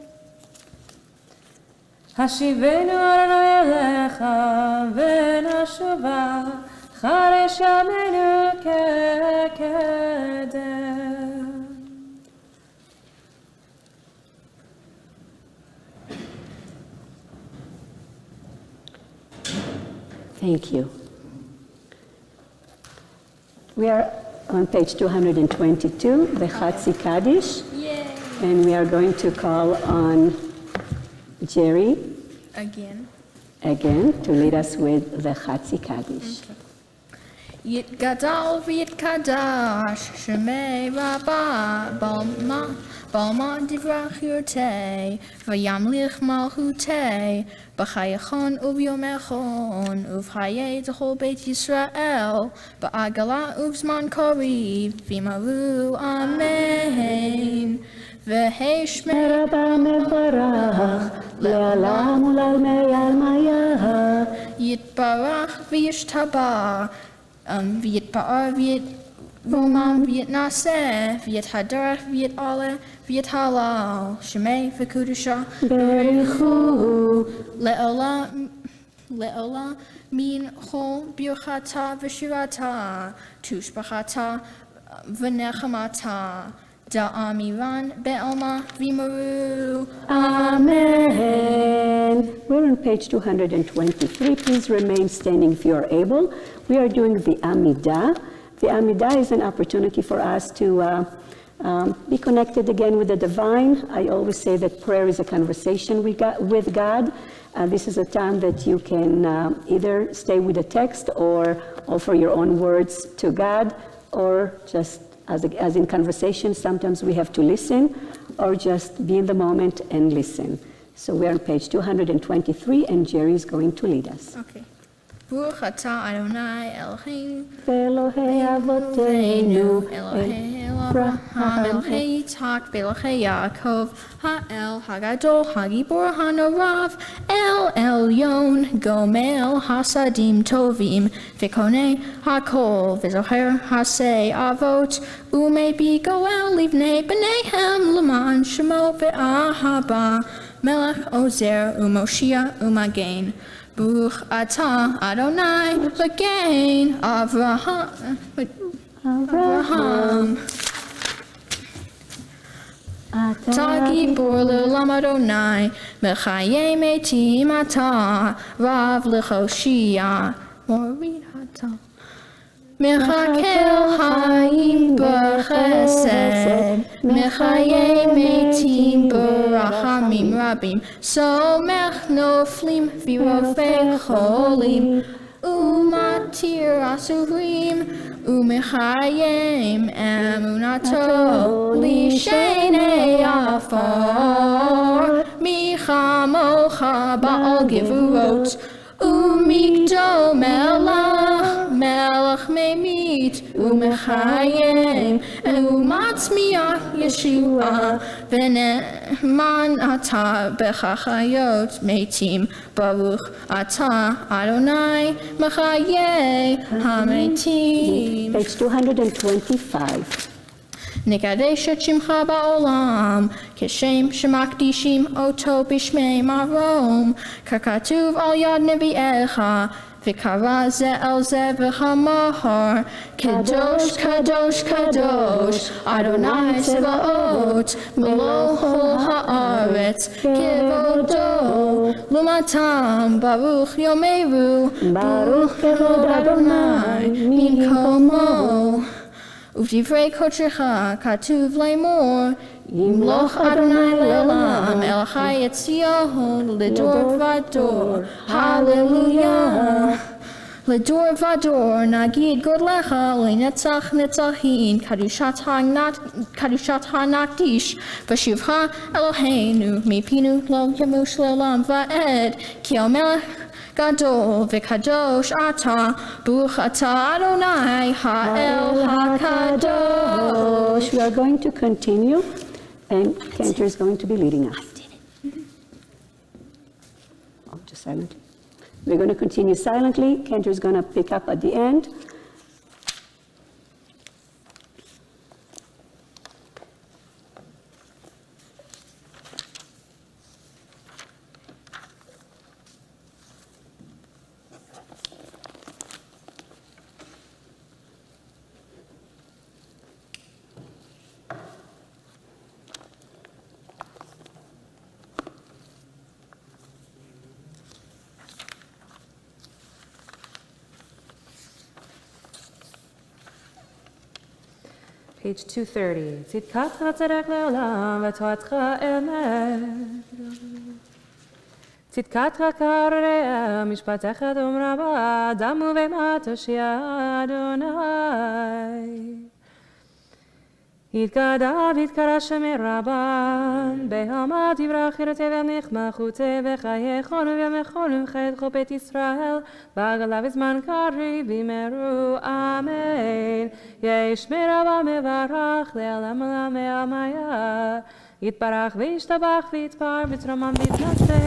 השיבנו אדוני אליך, ונשובה, חרש ימינו כקדם. Thank you. We are on page 222, the Chatzi Kaddish, Yay. and we are going to call on Jerry Again. again to lead us with the Chatzi Kaddish. יתגדל ויתקדש שמי רבה בלמה דברכיותי וימליך מלכותי בחייכון וביומכון ובחיי דכל בית ישראל בעגלה ובזמן קריב וימלאו אמן והשמר רבה מברך לעולם ולעלמי עלמיה. יתברך וישתבח ויתפאר ויתרומם ויתנשא ויתהדרך ויתעלה ויתהלל שמי וקדושה ברכו לעולם לעולה מן כל ברכתה ושירתה, תושבחתה ונחמתה. דאמירן בעלמא וימרו. Amen. We're on page 223. Please remain standing if you are able. We are doing the Amidah. The Amidah is an opportunity for us to be connected again with the divine. I always say that prayer is a conversation with God. This is a time that you can either stay with the text or offer your own words to God, or just as in conversation, sometimes we have to listen, or just be in the moment and listen. So we're on page 223, and Jerry is going to lead us. Okay. Baruch atah Adonai Eloheinu, Elohei Avotenu, Elohei Abraham, Elohei Yitzhak, Elohei Yaakov, Ha'el Hagadol, Hagibor Hanorav, El Elyon, Gomel Hasadim Tovim, Vikone Hakol, Vizoher Hasei Avot, Umebi Goel Livnei B'neihem L'man Shemo Ve'ahaba, Melech Ozer Umoshia Umagen. Baruch atah Adonai L'gain Avraham. Tagibor L'olam Adonai Mechayei Metim atah Rav L'choshia Morid atah Mechakel Hayim B'chesed Mechayei Metim B'rachamim Rabim Somech Noflim V'rofei Cholim Umatir Asurim Umechayim Emunato Lishenei Afar Michamocha Ba'al Gevurot Umigdol Melech Memit Umechayim Umatzmiach Yeshua V'ne'man atah B'chachayot Metim Baruch atah Adonai Mechayei HaMetim. Page 225. נקדש את שמך בעולם, כשם שמקדישים אותו בשמי מרום, ככתוב על יד נביאיך, וקרא זה אל זה ואמר, קדוש קדוש קדוש, אדוני צבאות, מלוא כל הארץ, כבודו, לעומתם ברוך יאמרו, ברוך כבוד אדוני ממקומו. ובדברי קודשך כתוב לאמור, ימלוך אדוני לעולם, אל חי ציון לדור ודור, הללויה. לדור ודור נגיד גודלך לנצח נצחים, קדושתך נקדיש, ושבחה אלוהינו מפינו לא ימוש לעולם ועד, כי המלך גדול וקדוש אתה, ברוך אתה אדוני האל הקדוש. We are going to continue, and Cantor is going to be leading us. Oh, just silently. We're going to continue silently. Cantor is going to pick up at the end. Page 230. צדקתך צדק לעולם ותורתך אמת. צדקתך כרע משפטך דום רבה, דם ובהמה תושיע אדוני. יתגדל ויתקרא שמי רבן, בהמה תברח ירתי ונכמחותי וחייכון ובימיכון ובחיית כל בית ישראל, בעגלה וזמן קריב ימרו אמן. ישמי רבה מברך לעולם עולם ועמיה, יתברך וישתבח ויתפאר ויתרומם ויתנשא,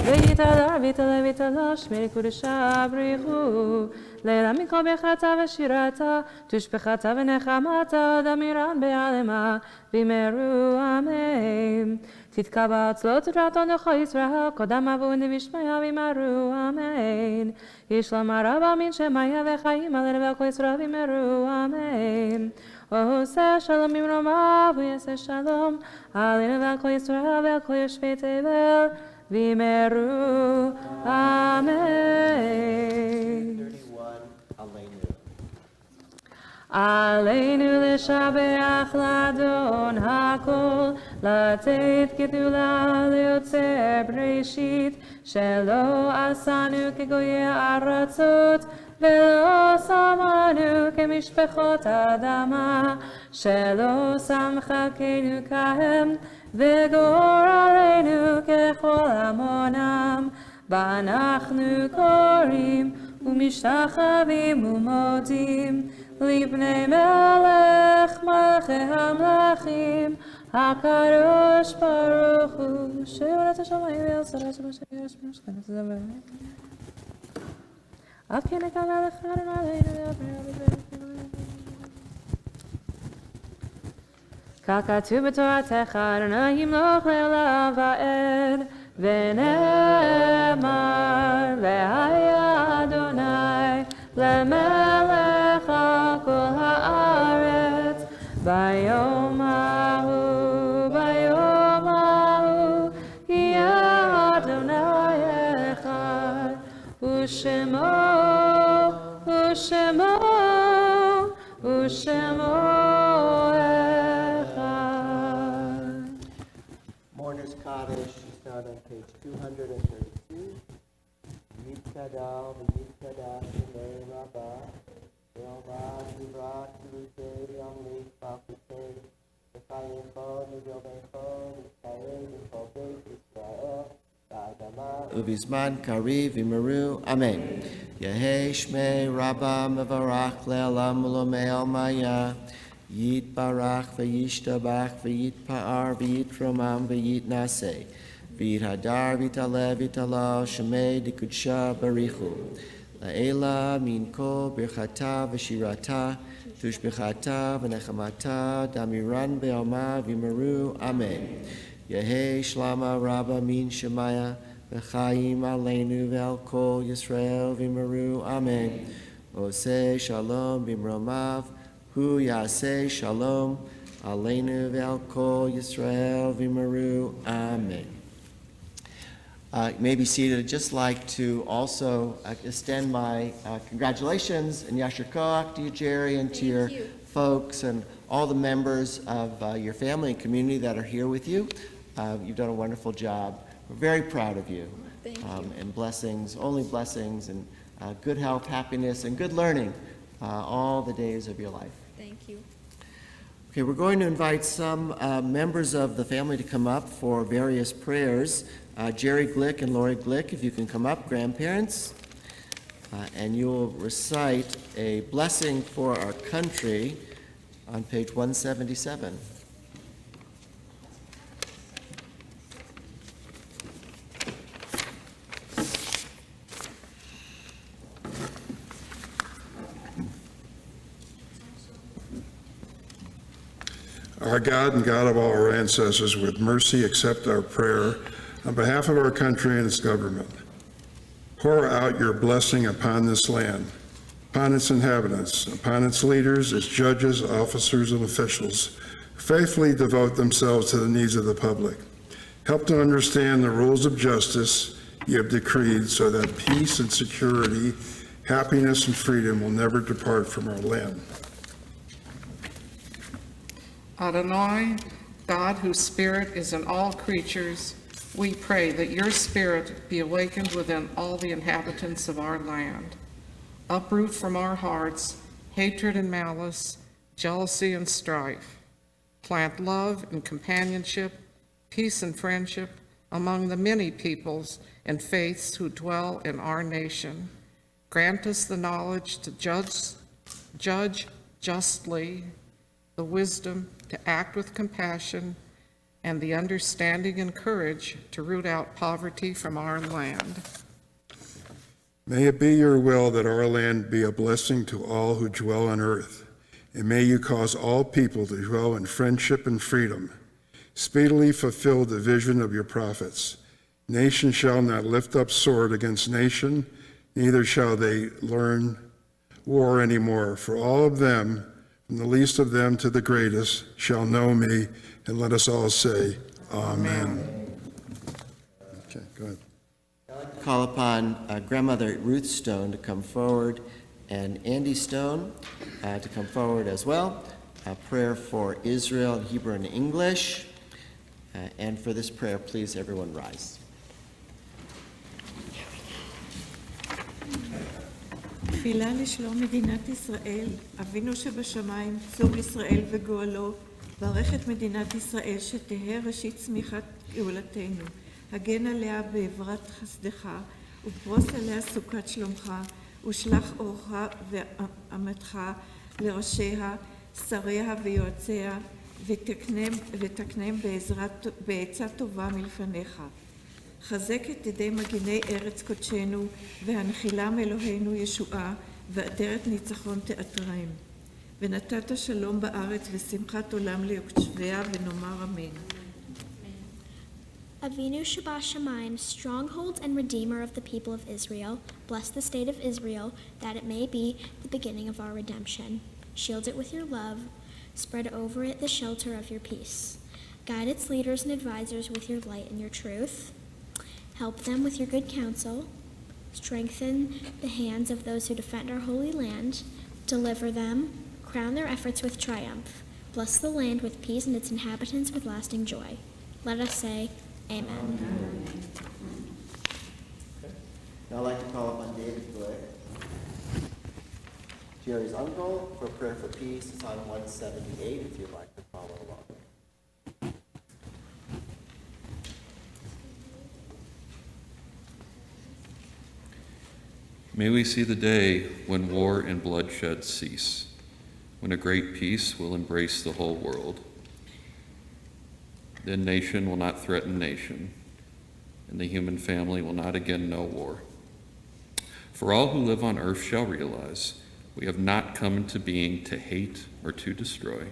ויתהדר ויתעלה ויתעלה שמי קודשה בריחו. לעילם מכל ברכתה ושירתה, תושבחתה ונחמתה, דמירן בעלמה, וימרו אמן. תתקבע צלות רעתו נכה ישראל, קודם אבו נבישמיה וימרו, אמן. ישלם הרב אמין שמיה וחיים עלינו ועל כל ישראל וימרו, אמן. עושה שלום במרומיו ויעשה שלום עלינו ועל כל ישראל ועל כל יושבי תבל וימרו, אמן. עלינו לשבח לאדון הכל, לתת גדולה ליוצר בראשית, שלא עשנו כגויי ארצות, ולא שמנו כמשפחות אדמה, שלא שם חלקנו כהם, וגורלנו ככל המונם, ואנחנו קוראים ומשתחווים ומודים, לבני מלך מלכי המלכים, הקדוש ברוך הוא, שיורת השמיים ויעשרה שבשגרש במשכנת זמר. אף כן נקרא לך אדוני עלינו ככתוב בתורתך, אדוני ימלוך לעולם ועד, ונאמר והיה אדוני למלך על כל הארץ, ביום ההוא יהיה אדוני אחד, ושמו אחד. Mourner's Kaddish is found on page 232. Yitkadal, Yitkadash, Shnei Rabbah, Yomah, Yivrat, Yerusei, Yomli, Fakutei, Yechayecho, Niyomecho, Yitzayel, Yikol Beit Yisrael, Ba'adama, Ubizman Kariv Imaru, Amen. Yehei Shmei Rabba Mevarach Le'alam Ulomei Maya, Yit Barach V'yishtabach V'yit Pa'ar V'yit Romam V'yit Naseh, V'yit Hadar V'yitalev V'yitalal Shemei Dikudsha Barichu, La'ela Minko Birchata V'shirata, Tushbechata V'nechamata, Damiran Be'alma V'yimaru, Amen. Yehei Shlama Rabba Min Shemaya, V'chaim Aleinu V'al Kol Yisrael V'yimaru, Amen. Oseh Shalom B'imromav, Hu Yaseh Shalom Aleinu V'al Kol Yisrael V'yimaru, Amen. You may be seated. I'd just like to also extend my congratulations and Yasher Koach to you, Jerry, and to your folks and all the members of your family and community that are here with you. You've done a wonderful job. We're very proud of you. Thank you. And blessings, only blessings, and good health, happiness, and good learning all the days of your life. Thank you. Okay, we're going to invite some members of the family to come up for various prayers. Jerry Glick and Lori Glick, if you can come up, grandparents, and you'll recite a blessing for our country on page 177. Our God and God of all our ancestors, with mercy accept our prayer on behalf of our country and its government. Pour out your blessing upon this land, upon its inhabitants, upon its leaders, its judges, officers, and officials, who faithfully devote themselves to the needs of the public. Help to understand the rules of justice you have decreed so that peace and security, happiness and freedom will never depart from our land. Adonai, God whose spirit is in all creatures, we pray that your spirit be awakened within all the inhabitants of our land. Uproot from our hearts hatred and malice, jealousy and strife. Plant love and companionship, peace and friendship among the many peoples and faiths who dwell in our nation. Grant us the knowledge to judge justly, the wisdom to act with compassion, and the understanding and courage to root out poverty from our land. May it be your will that our land be a blessing to all who dwell on earth, and may you cause all people to dwell in friendship and freedom. speedily fulfill the vision of your prophets. Nation shall not lift up sword against nation, neither shall they learn war anymore. For all of them, from the least of them to the greatest, shall know me. And let us all say, Amen. Okay, go ahead. I'd like to call upon grandmother Ruth Stone to come forward and Andy Stone to come forward as well. A prayer for Israel in Hebrew and English. And for this prayer, please everyone rise. תפילה לשלום מדינת ישראל, אבינו שבשמיים, צור ישראל וגואלו, ברך את מדינת ישראל שתהא ראשית צמיחת גאולתנו, הגן עליה בעברת חסדך, ופרוס עליה סוכת שלומך, ושלח אורך ואמתך לראשיה, שריה ויועציה, ותקנם בעצה טובה מלפניך. חזק את ידי מגיני ארץ קודשנו, והנחילם אלוהינו ישועה, ועטרת ניצחון תעטרם. ונתת שלום בארץ ושמחת עולם ליושביה, ונאמר אמן. Avinu Shabashamayim, stronghold and redeemer of the people of Israel, bless the state of Israel, that it may be the beginning of our redemption. Shield it with your love, spread over it the shelter of your peace. Guide its leaders and advisors with your light and your truth. Help them with your good counsel. Strengthen the hands of those who defend our holy land. Deliver them. Crown their efforts with triumph. Bless the land with peace and its inhabitants with lasting joy. Let us say, Amen. Okay. Now I'd like to call upon David Blake, Jerry's uncle, for prayer for peace. It's on 178 if you'd like to follow along. May we see the day when war and bloodshed cease, when a great peace will embrace the whole world. Then nation will not threaten nation, and the human family will not again know war. For all who live on earth shall realize we have not come into being to hate or to destroy.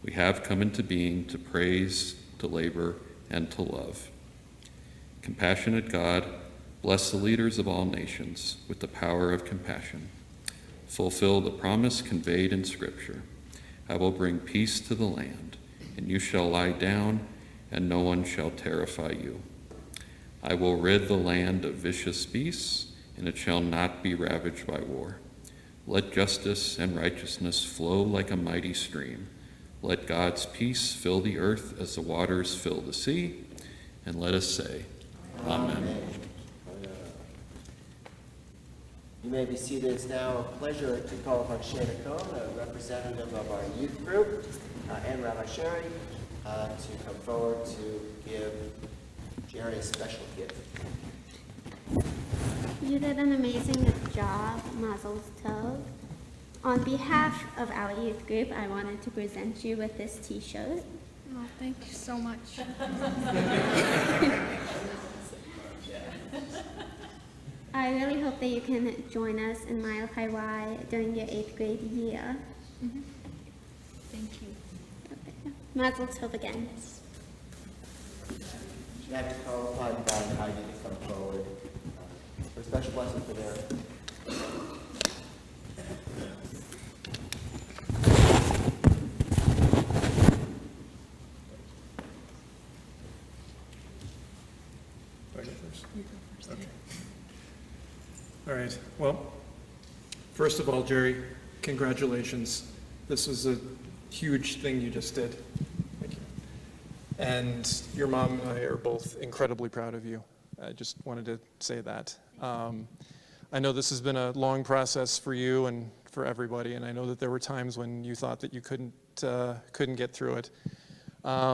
We have come into being to praise, to labor, and to love. Compassionate God, bless the leaders of all nations with the power of compassion. Fulfill the promise conveyed in Scripture. I will bring peace to the land, and you shall lie down, and no one shall terrify you. I will rid the land of vicious beasts, and it shall not be ravaged by war. Let justice and righteousness flow like a mighty stream. Let God's peace fill the earth as the waters fill the sea, and let us say, Amen. You may be seated. It's now a pleasure to call upon Shana Cohn, a representative of our youth group, and Rabbi Sherry, to come forward to give Jerry a special gift. You did an amazing job, Mazel Tov. On behalf of our youth group, I wanted to present you with this t-shirt. Oh, thank you so much. I really hope that you can join us in Mile High Y during your 8th grade year. Mm-hmm. Thank you. Okay. Mazel Tov again. I'd like to call upon Don and Heidi to come forward for a special blessing for their All right. Well, first of all, Jerry, congratulations. This was a huge thing you just did. Thank you. And your mom and I are both incredibly proud of you. I just wanted to say that. I know this has been a long process for you and for everybody, and I know that there were times when you thought that you couldn't get through it. I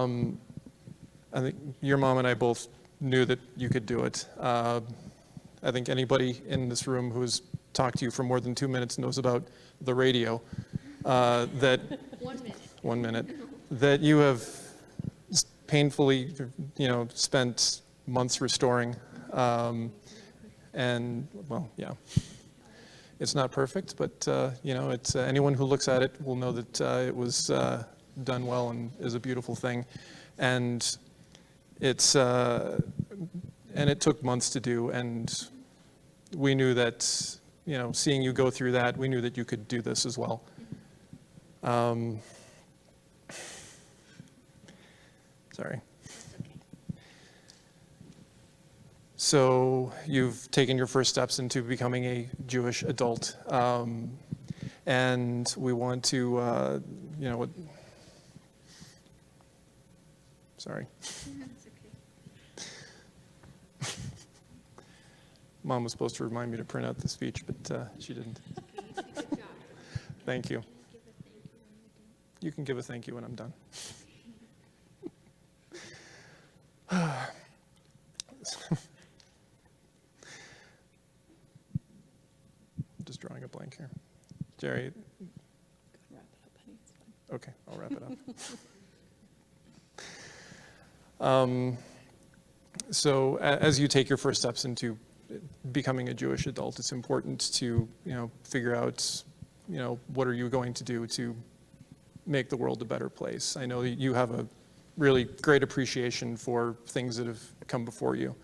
think your mom and I both knew that you could do it. I think anybody in this room who's talked to you for more than 2 minutes knows about the radio. That 1 minute. That you have painfully, spent months restoring. And well, yeah, it's not perfect, but it's anyone who looks at it will know that it was done well and is a beautiful thing. And it took months to do, and we knew that, seeing you go through that, we knew that you could do this as well. Sorry. So you've taken your first steps into becoming a Jewish adult, and we want to, sorry. Mom was supposed to remind me to print out the speech, but she didn't. Thank you. You can give a thank you when I'm done. Just drawing a blank here. Jerry. Okay, I'll wrap it up. So as you take your first steps into becoming a Jewish adult, it's important to, figure out, what are you going to do to make the world a better place. I know you have a really great appreciation for things that have come before you.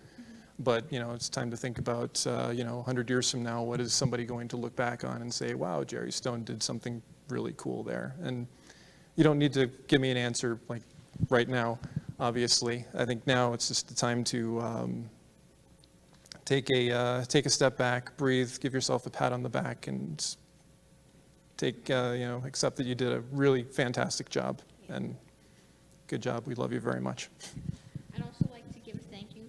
But, it's time to think about, 100 years from now, what is somebody going to look back on and say, wow, Jerry Stone did something really cool there. And you don't need to give me an answer like right now, obviously. I think now it's just the time to take a step back, breathe, give yourself a pat on the back, and accept that you did a really fantastic job. And good job. We love you very much. I'd also like to give a thank you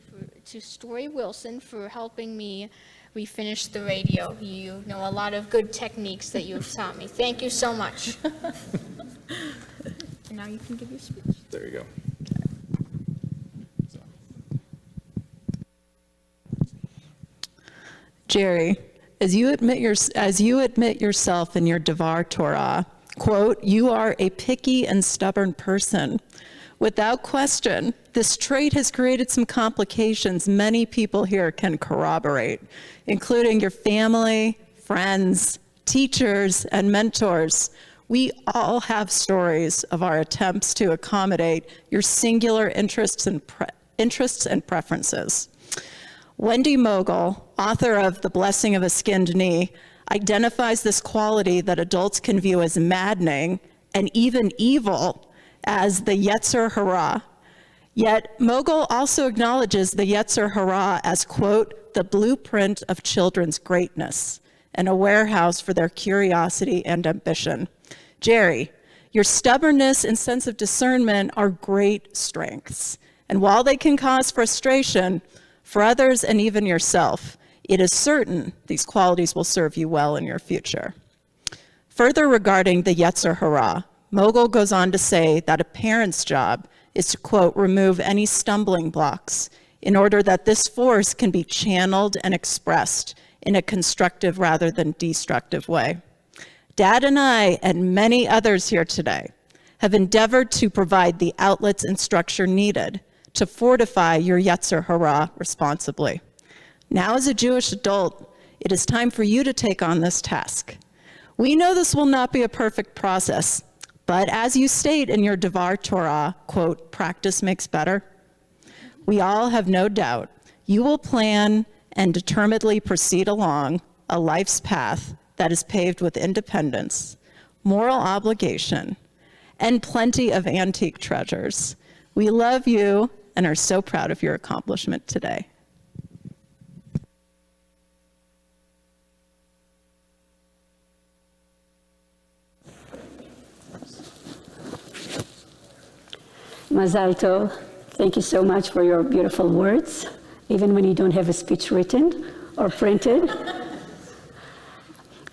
to Story Wilson for helping me refinish the radio. You know a lot of good techniques that you've taught me. Thank you so much. And now you can give your speech. There you go. Jerry, as you admit yourself in your Devar Torah, quote, you are a picky and stubborn person. Without question, this trait has created some complications many people here can corroborate, including your family, friends, teachers, and mentors. We all have stories of our attempts to accommodate your singular interests and preferences. Wendy Mogul, author of The Blessing of a Skinned Knee, identifies this quality that adults can view as maddening and even evil as the Yetzer Hara. Yet Mogul also acknowledges the Yetzer Hara as, quote, the blueprint of children's greatness and a warehouse for their curiosity and ambition. Jerry, your stubbornness and sense of discernment are great strengths. And while they can cause frustration for others and even yourself, it is certain these qualities will serve you well in your future. Further regarding the Yetzer Hara, Mogul goes on to say that a parent's job is to, quote, remove any stumbling blocks in order that this force can be channeled and expressed in a constructive rather than destructive way. Dad and I, and many others here today, have endeavored to provide the outlets and structure needed to fortify your Yetzer Hara responsibly. Now, as a Jewish adult, it is time for you to take on this task. We know this will not be a perfect process, but as you state in your Devar Torah, quote, practice makes better, we all have no doubt you will plan and determinedly proceed along a life's path that is paved with independence, moral obligation, and plenty of antique treasures. We love you and are so proud of your accomplishment today. Mazal Tov, thank you so much for your beautiful words, even when you don't have a speech written or printed.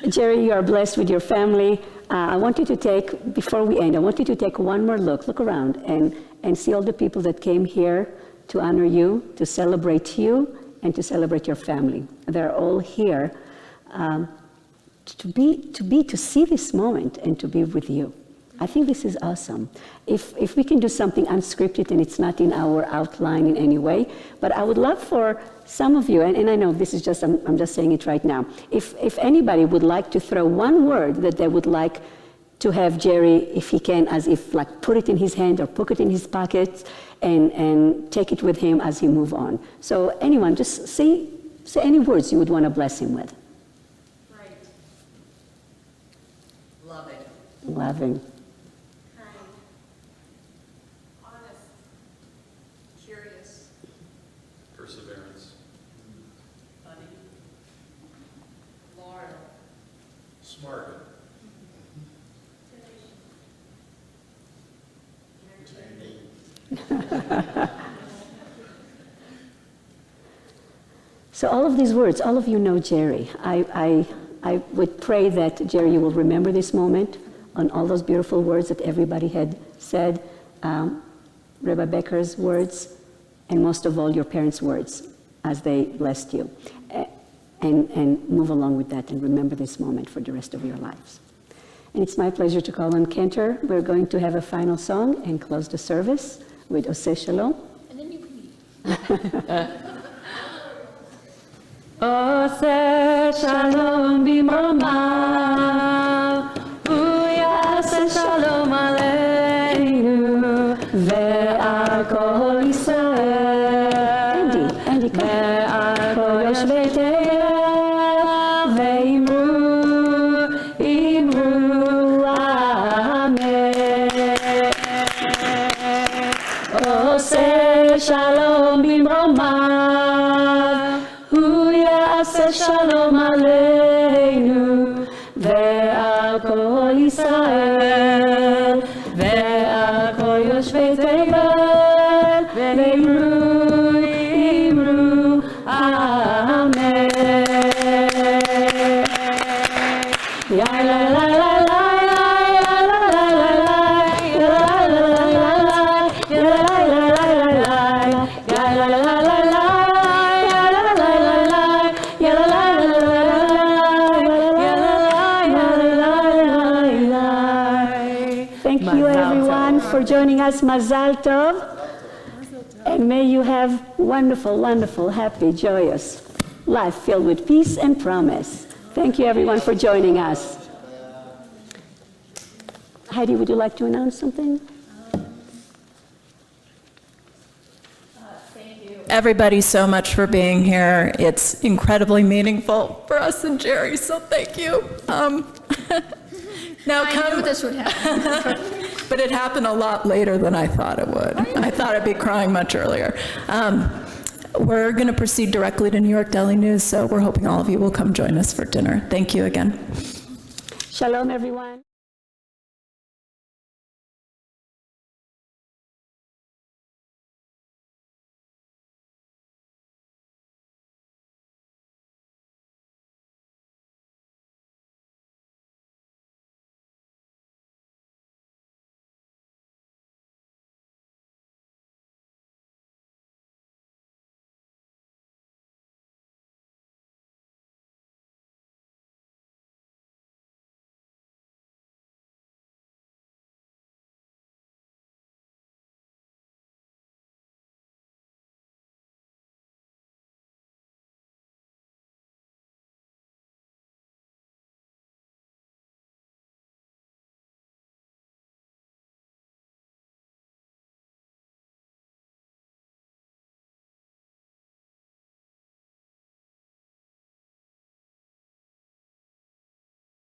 Jerry, you are blessed with your family. I want you to take, before we end, I want you to take one more look around and see all the people that came here to honor you, to celebrate you, and to celebrate your family. They're all here to see this moment and to be with you. I think this is awesome. If we can do something unscripted and it's not in our outline in any way, but I would love for some of you, and I know this is just, I'm just saying it right now, if anybody would like to throw one word that they would like to have Jerry, if he can, as if like put it in his hand or put it in his pocket and take it with him as he move on. So anyone, just say any words you would want to bless him with. Right. Loving. Loving. Kind. Honest. Curious. Perseverance. Funny. Loyal. Smart. So all of these words, all of you know Jerry. I would pray that, Jerry, you will remember this moment on all those beautiful words that everybody had said, Rebbe Becker's words, and most of all your parents' words as they blessed you. And move along with that and remember this moment for the rest of your lives. And it's my pleasure to call on Cantor. We're going to have a final song and close the service with Oseh Shalom. And then you can leave. Oseh shalom b'mromav, hu yaseh shalom aleinu, ve'al kol Yisrael, ve'al kol yoshvei Tel, ve'imru amen. Oseh shalom b'mromav, Shalom Aleinu ve'al kol Yisrael ve'al kol yoshvei Tevel ve'imru amen. Ya la la la la la la Thank you, everyone, for joining us. Mazal Tov. And may you have wonderful, wonderful, happy, joyous life filled with peace and promise. Thank you, everyone, for joining us. Heidi, would you like to announce something? Everybody so much for being here. It's incredibly meaningful for us and Jerry, so thank you. Now I knew this would happen. But it happened a lot later than I thought it would. I thought I'd be crying much earlier. We're going to proceed directly to New York Daily News, so we're hoping all of you will come join us for dinner. Thank you again. Shalom, everyone.